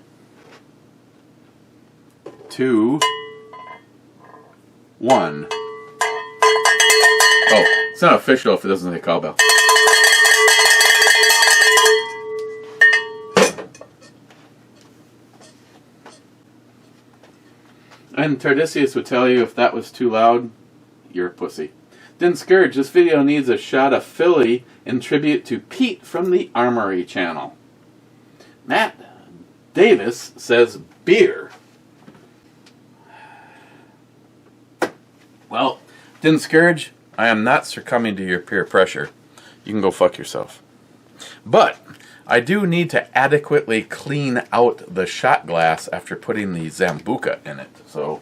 A: 2, 1. Oh, it's not official if it doesn't say cowbell. And Tardisius would tell you if that was too loud, you're a pussy. Then Scourge, this video needs a shot of Philly in tribute to Pete from the Armory channel. Matt Davis says beer. Well, Din Scourge, I am not succumbing to your peer pressure. You can go fuck yourself. But I do need to adequately clean out the shot glass after putting the Zambuca in it. So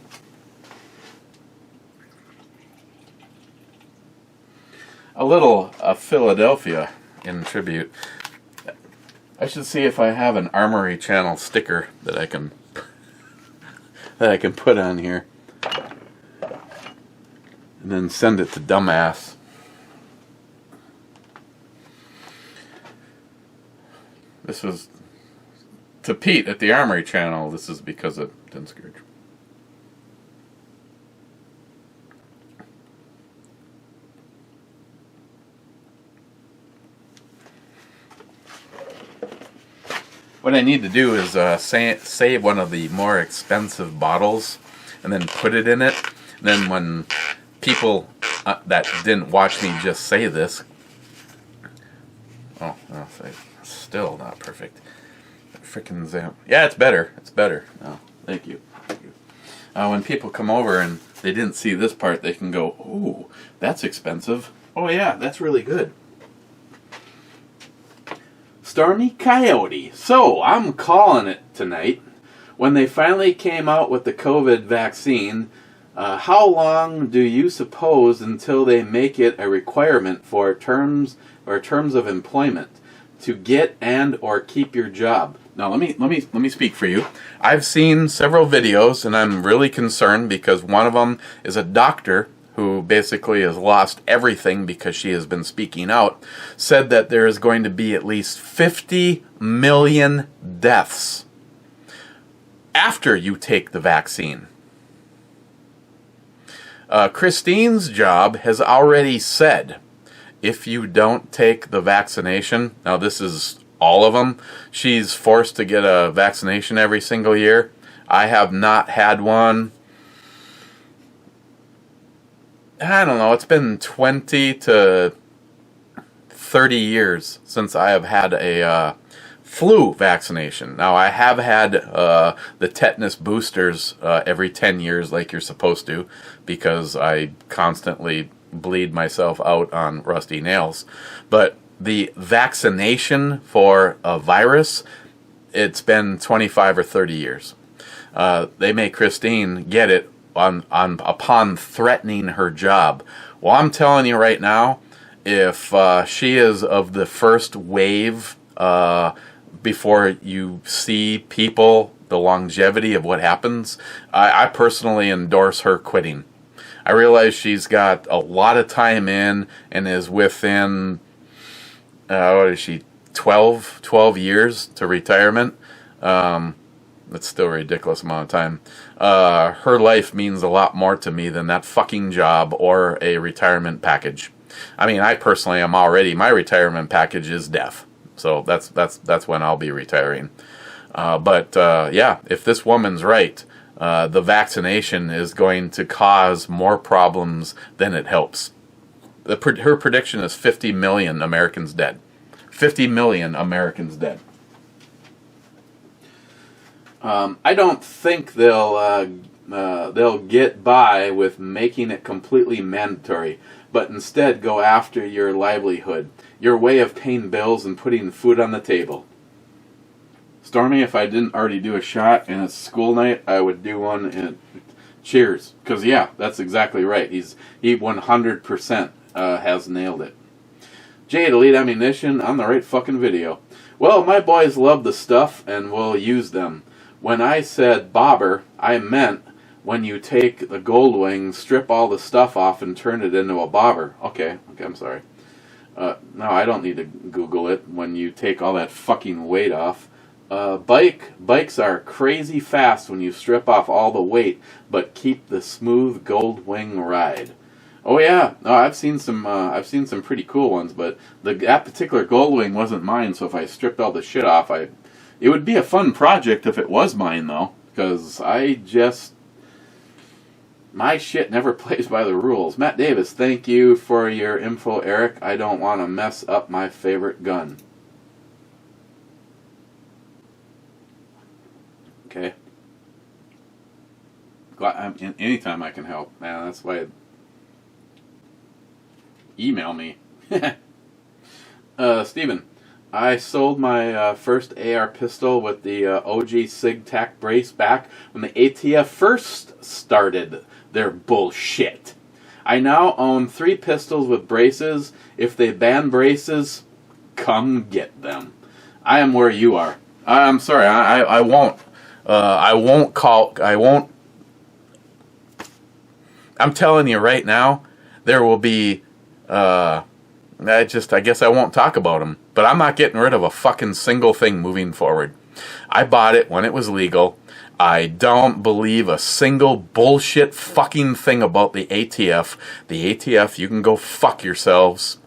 A: a little Philadelphia in tribute. I should see if I have an Armory Channel sticker that I can put on here, and then send it to dumbass. This was to Pete at the Armory Channel. This is because of Dinscourge. What I need to do is save one of the more expensive bottles and then put it in it. And then when people that didn't watch me just say this, still not perfect. Frickin' Zam. Yeah, it's better. It's better. Oh, thank you. Thank you. When people come over and they didn't see this part, they can go, "Ooh, that's expensive. Oh yeah, that's really good." Stormy Coyote. So, I'm calling it tonight. When they finally came out with the COVID vaccine, how long do you suppose until they make it a requirement for terms of employment to get and or keep your job? Now, let me speak for you. I've seen several videos, and I'm really concerned because one of them is a doctor who basically has lost everything because she has been speaking out, said that there is going to be at least 50 million deaths after you take the vaccine. Christine's job has already said, if you don't take the vaccination, now this is all of them, she's forced to get a vaccination every single year. I have not had one. I don't know, it's been 20 to 30 years since I have had a flu vaccination. Now, I have had the tetanus boosters every 10 years like you're supposed to, because I constantly bleed myself out on rusty nails. But the vaccination for a virus, it's been 25 or 30 years. They make Christine get it upon threatening her job. Well, I'm telling you right now, if she is of the first wave, before you see people, the longevity of what happens, I personally endorse her quitting. I realize she's got a lot of time in and is within, what is she, 12 years to retirement. That's still a ridiculous amount of time. Her life means a lot more to me than that fucking job or a retirement package. I mean, I personally am already, my retirement package is death. So that's when I'll be retiring. But yeah, if this woman's right, the vaccination is going to cause more problems than it helps. Her prediction is 50 million Americans dead. 50 million Americans dead. I don't think they'll get by with making it completely mandatory, but instead go after your livelihood, your way of paying bills and putting food on the table. Stormy, if I didn't already do a shot and it's school night, I would do one and cheers. Because yeah, that's exactly right. He 100% has nailed it. Jade, Elite Ammunition, on the right fucking video. Well, my boys love the stuff and will use them. When I said bobber, I meant when you take the gold wing, strip all the stuff off and turn it into a bobber. Okay, I'm sorry. No, I don't need to Google it. When you take all that fucking weight off. Bikes are crazy fast when you strip off all the weight, but keep the smooth gold wing ride. Oh yeah, no, I've seen some pretty cool ones, but that particular gold wing wasn't mine. So if I stripped all the shit off, it would be a fun project if it was mine, though, because my shit never plays by the rules. Matt Davis, thank you for your info, Eric. I don't want to mess up my favorite gun. Okay. Anytime I can help, man. That's why. Email me. Steven. I sold my first AR pistol with the OG SIG TAC brace back when the ATF first started their bullshit. I now own 3 pistols with braces. If they ban braces, come get them. I am where you are. I'm sorry. I won't. I won't call. I won't. I'm telling you right now, there will be. I guess I won't talk about them. But I'm not getting rid of a fucking single thing moving forward. I bought it when it was legal. I don't believe a single bullshit fucking thing about the ATF. The ATF, you can go fuck yourselves.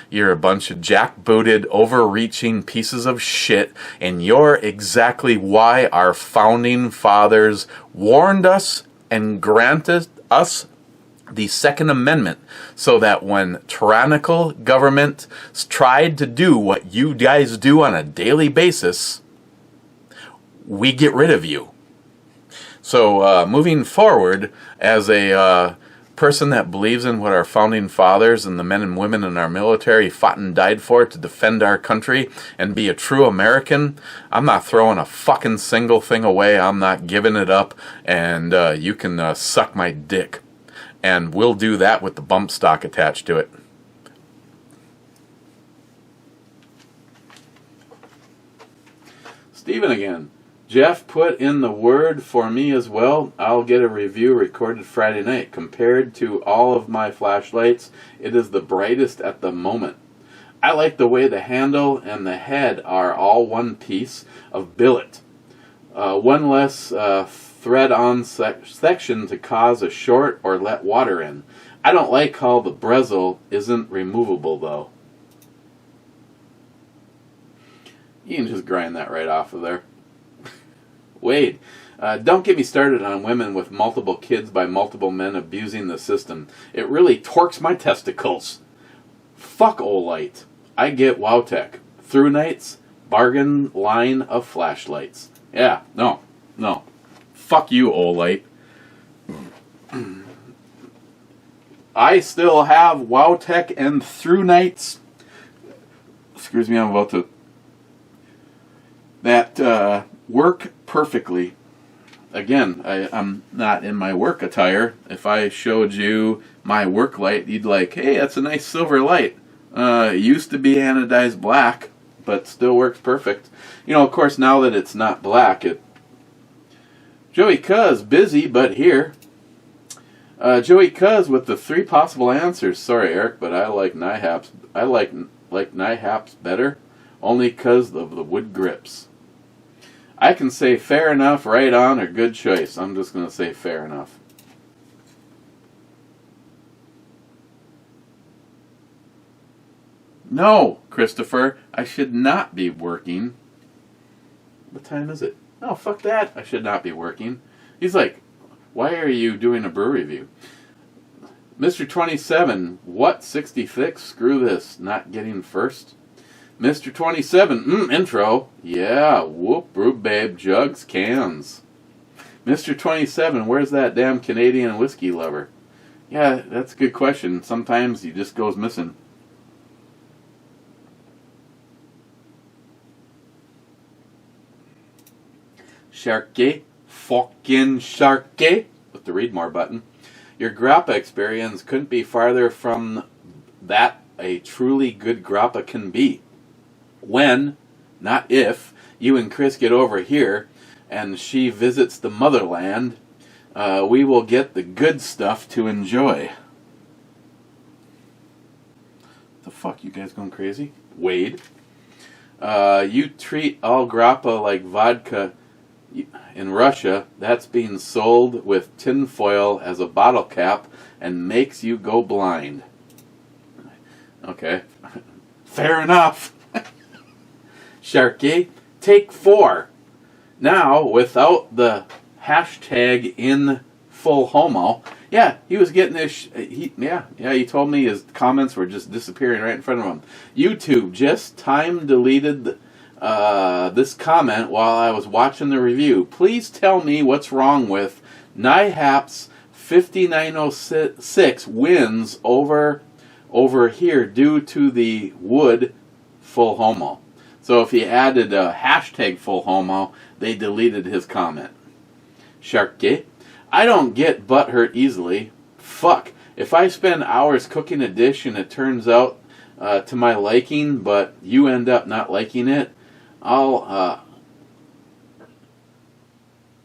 A: You're a bunch of jackbooted, overreaching pieces of shit, and you're exactly why our founding fathers warned us and granted us the Second Amendment, so that when tyrannical government tried to do what you guys do on a daily basis, we get rid of you. So moving forward, as a person that believes in what our founding fathers and the men and women in our military fought and died for to defend our country and be a true American, I'm not throwing a fucking single thing away. I'm not giving it up, and you can suck my dick. And we'll do that with the bump stock attached to it. Steven again. Jeff put in the word for me as well. I'll get a review recorded Friday night. Compared to all of my flashlights, it is the brightest at the moment. I like the way the handle and the head are all one piece of billet. One less thread-on section to cause a short or let water in. I don't like how the bezel isn't removable, though. You can just grind that right off of there. Wade, don't get me started on women with multiple kids by multiple men abusing the system. It really torques my testicles. Fuck Olight. I get WowTech. Through nights, bargain line of flashlights. Yeah, no. Fuck you, Olight. I still have WowTech and Through Nights. Excuse me, I'm about to. That work perfectly. Again, I'm not in my work attire. If I showed you my work light, you'd like, hey, that's a nice silver light. It used to be anodized black, but still works perfect. You know, of course, now that it's not black, Joey Cuz, busy, but here. Joey Cuz with the 3 possible answers. Sorry, Eric, but I like Neihaps. I like Neihaps better, only because of the wood grips. I can say fair enough, right on, or good choice. I'm just going to say fair enough. No, Christopher, I should not be working. What time is it? Oh, fuck that. I should not be working. He's like, why are you doing a brew review? Mr. 27, what 66? Screw this. Not getting first. Mr. 27, intro. Yeah, whoop, brew babe, jugs, cans. Mr. 27, where's that damn Canadian whiskey lover? Yeah, that's a good question. Sometimes he just goes missing. Sharky, fucking Sharky, with the read more button. Your grappa experience couldn't be farther from that a truly good grappa can be. When, not if, you and Chris get over here and she visits the motherland, we will get the good stuff to enjoy. The fuck, you guys going crazy? Wade. You treat all grappa like vodka. In Russia, that's being sold with tinfoil as a bottle cap and makes you go blind. Okay. Fair enough. Sharky, take 4. Now, without the hashtag in full homo, yeah, he was getting this. He told me his comments were just disappearing right in front of him. YouTube just time deleted this comment while I was watching the review. Please tell me what's wrong with Neihaps 5906 wins over here due to the wood full homo. So if he added a hashtag full homo, they deleted his comment. Sharky, I don't get butthurt easily. Fuck, If I spend hours cooking a dish and it turns out to my liking, but you end up not liking it, all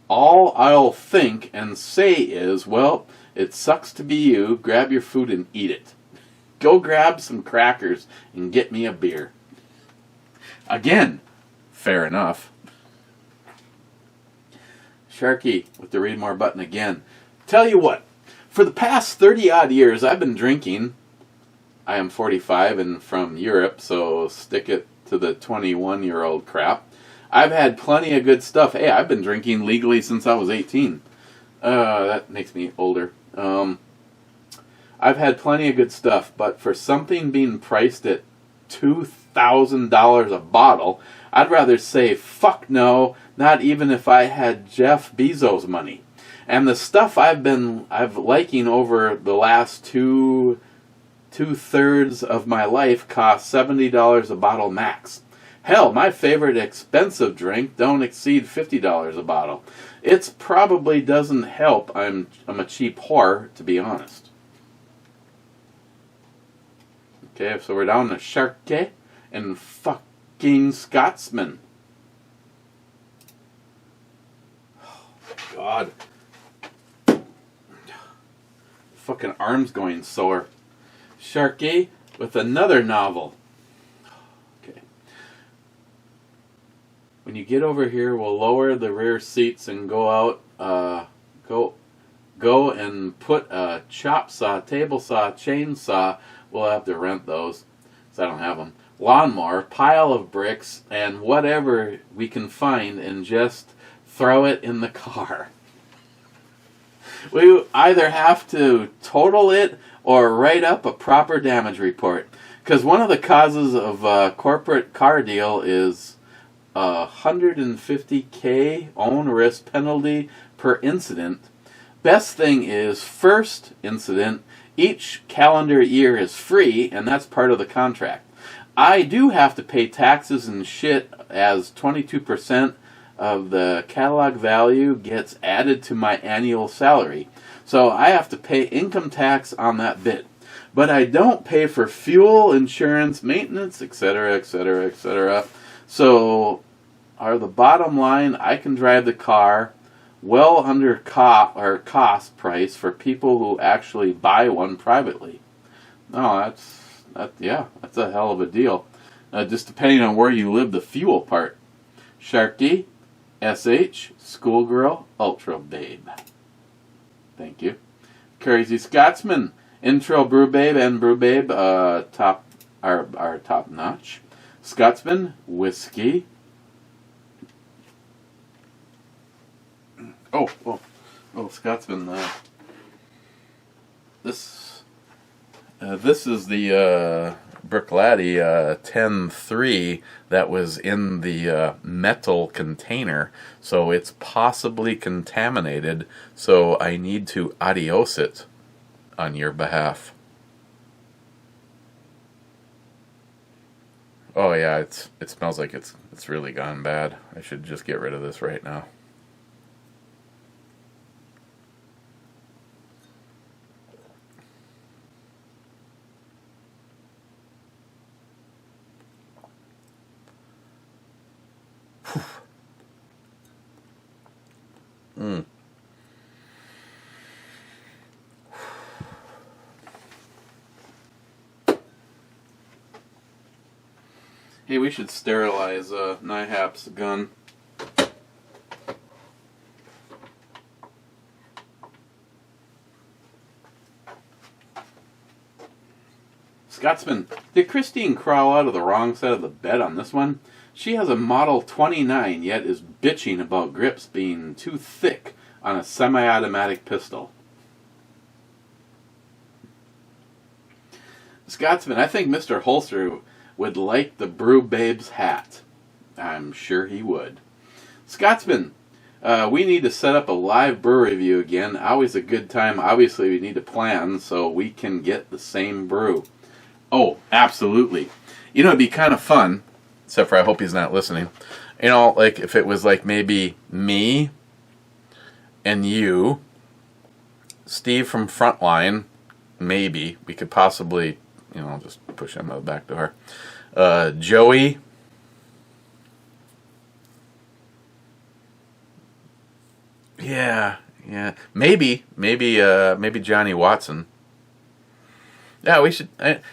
A: I'll think and say is, well, it sucks to be you. Grab your food and eat it. Go grab some crackers and get me a beer. Again, fair enough. Sharky with the read more button again. Tell you what, for the past 30-odd years I've been drinking. I am 45 and from Europe, so stick it to the 21-year-old crap. I've had plenty of good stuff. Hey, I've been drinking legally since I was 18. That makes me older. I've had plenty of good stuff, but for something being priced at $2,000 a bottle, I'd rather say fuck no, not even if I had Jeff Bezos' money. And the stuff I've liking over the last two-thirds of my life costs $70 a bottle max. Hell, my favorite expensive drink don't exceed $50 a bottle. It probably doesn't help I'm a cheap whore, to be honest. Okay, so we're down to Sharky and fucking Scotsman. Oh, God. Fucking arm's going sore. Sharky with another novel. Okay. When you get over here, we'll lower the rear seats and go out, go and put a chop saw, table saw, chainsaw. We'll have to rent those, because I don't have them. Lawnmower, pile of bricks, and whatever we can find and just throw it in the car. We either have to total it or write up a proper damage report. Because one of the causes of a corporate car deal is $150K own risk penalty per incident. Best thing is, first incident, each calendar year is free, and that's part of the contract. I do have to pay taxes and shit, as 22% of the catalog value gets added to my annual salary. So I have to pay income tax on that bit. But I don't pay for fuel, insurance, maintenance, etc., etc., etc. So, the bottom line, I can drive the car well under cost price for people who actually buy one privately. No, that's a hell of a deal. Just depending on where you live, the fuel part. Sharky, SH, Schoolgirl, Ultra Babe. Thank you. Crazy Scotsman, Intro Brew Babe and Brew Babe, are top notch. Scotsman, Whiskey. Oh, Scotsman. This is the Brooklady 10-3 that was in the metal container, so it's possibly contaminated. So I need to adios it on your behalf. Oh yeah, it smells like it's really gone bad. I should just get rid of this right now. Hey, we should sterilize Nihap's gun. Scotsman, did Christine crawl out of the wrong side of the bed on this one? She has a Model 29, yet is bitching about grips being too thick on a semi-automatic pistol. Scotsman, I think Mr. Holster would like the Brew Babe's hat. I'm sure he would. Scotsman, we need to set up a live brew review again. Always a good time. Obviously, we need to plan so we can get the same brew. Oh, absolutely. You know, it'd be kind of fun, except for I hope he's not listening. You know, like if it was like maybe me and you, Steve from Frontline, maybe we could possibly, just push him out the back door. Joey. Yeah. Maybe Johnny Watson. Yeah, we should.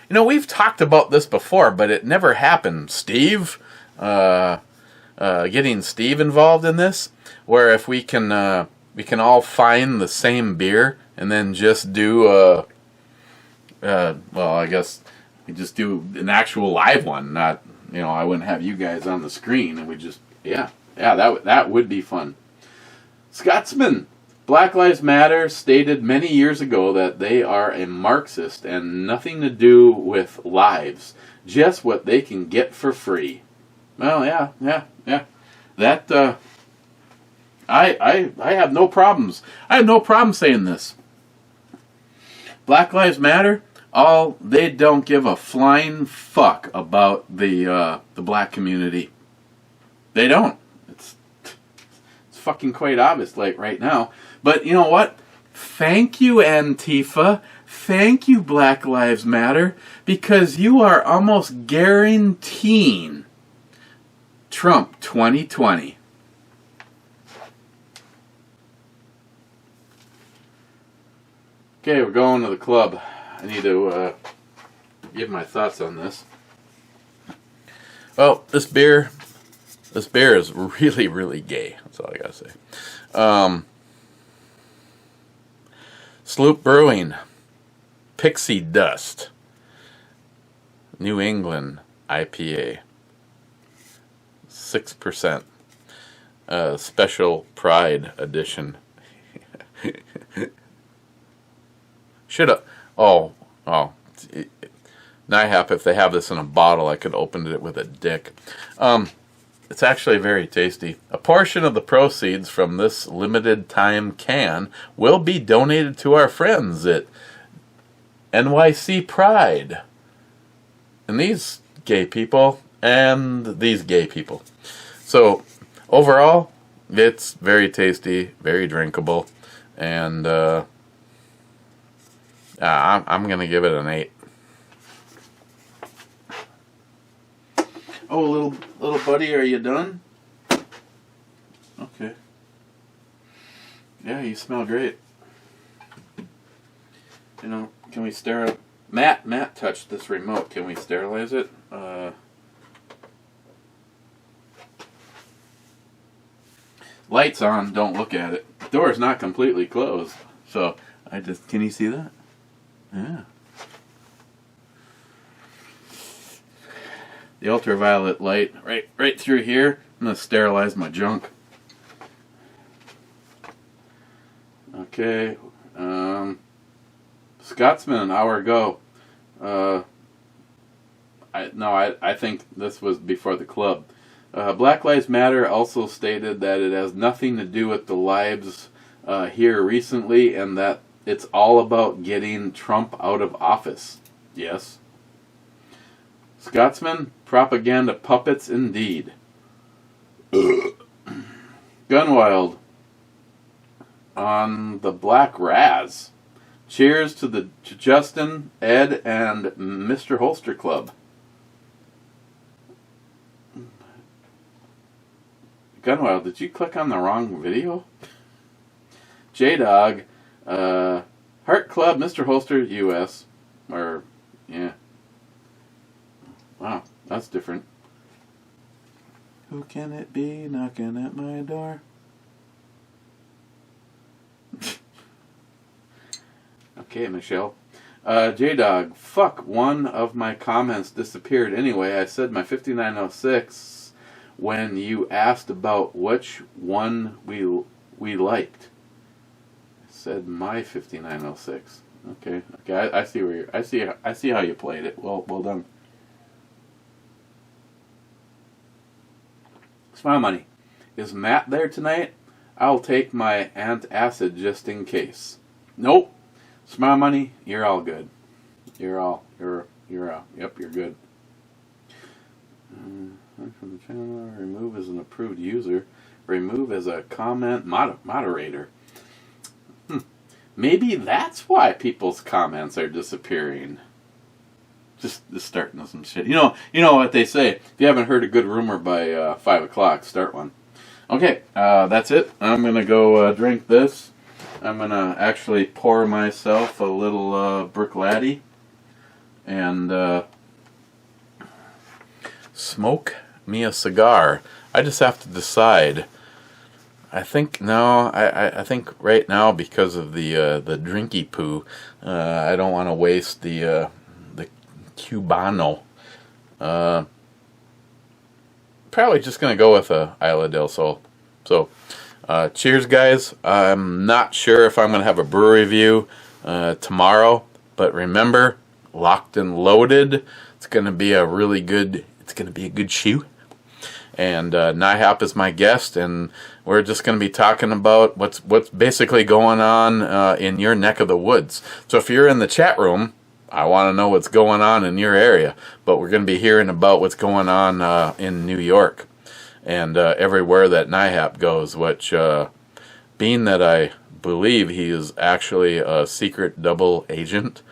A: We've talked about this before, but it never happened. Steve, getting Steve involved in this, where if we can all find the same beer and then just do well, I guess we just do an actual live one. Not, I wouldn't have you guys on the screen, and we just, that would be fun. Scotsman. Black Lives Matter stated many years ago that they are a Marxist and nothing to do with lives, just what they can get for free. Well, yeah. That I have no problems. I have no problem saying this. Black Lives Matter. They don't give a flying fuck about the black community. They don't. It's fucking quite obvious, like right now. But you know what? Thank you, Antifa. Thank you, Black Lives Matter, because you are almost guaranteeing Trump 2020. Okay, we're going to the club. I need to give my thoughts on this. Well, this beer is really, really gay. That's all I gotta say. Sloop Brewing, Pixie Dust, New England IPA, 6%, Special Pride Edition. Neipa, if they have this in a bottle, I could open it with a dick. It's actually very tasty. A portion of the proceeds from this limited time can will be donated to our friends at NYC Pride. And these gay people, and these gay people. So, overall, it's very tasty, very drinkable, and I'm going to give it an 8. Oh, little buddy, are you done? Okay. Yeah, you smell great. Can we sterilize? Matt touched this remote. Can we sterilize it? Lights on. Don't look at it. The door is not completely closed. So can you see that? Yeah. The ultraviolet light right through here. I'm gonna sterilize my junk. Okay. Scotsman, an hour ago. I think this was before the club. Black Lives Matter also stated that it has nothing to do with the lives here recently, and that it's all about getting Trump out of office. Yes. Scotsman, propaganda puppets indeed. Gunwild on the Black Raz. Cheers to Justin, Ed, and Mr. Holster Club. Gunwild, did you click on the wrong video? J-Dog, Heart Club, Mr. Holster, US. Yeah. Wow, that's different. Who can it be knocking at my door? Okay, Michelle. J-Dog, fuck, one of my comments disappeared anyway. I said my 5906 when you asked about which one we liked. I said my 5906. Okay, I see where I see how you played it. Well done. Smile Money. Is Matt there tonight? I'll take my antacid just in case. Nope. Smile Money, you're all good. You're out. Yep, you're good. From the channel, remove as an approved user. Remove as a comment moderator. Maybe that's why people's comments are disappearing. Just starting some shit. You know what they say. If you haven't heard a good rumor by 5 o'clock, start one. Okay, that's it. I'm going to go drink this. I'm going to actually pour myself a little Brick Laddie and smoke me a cigar. I just have to decide. I think I think right now, because of the drinky poo, I don't want to waste the Cubano. Probably just gonna go with a Isla del Sol. So, cheers, guys. I'm not sure if I'm gonna have a brew review tomorrow, but remember, Locked and Loaded. It's gonna be a really good. It's gonna be a good shoe. And Neipa is my guest, and we're just going to be talking about what's basically going on in your neck of the woods. So if you're in the chat room, I want to know what's going on in your area. But we're going to be hearing about what's going on in New York and everywhere that Neipa goes, which, being that I believe he is actually a secret double agent,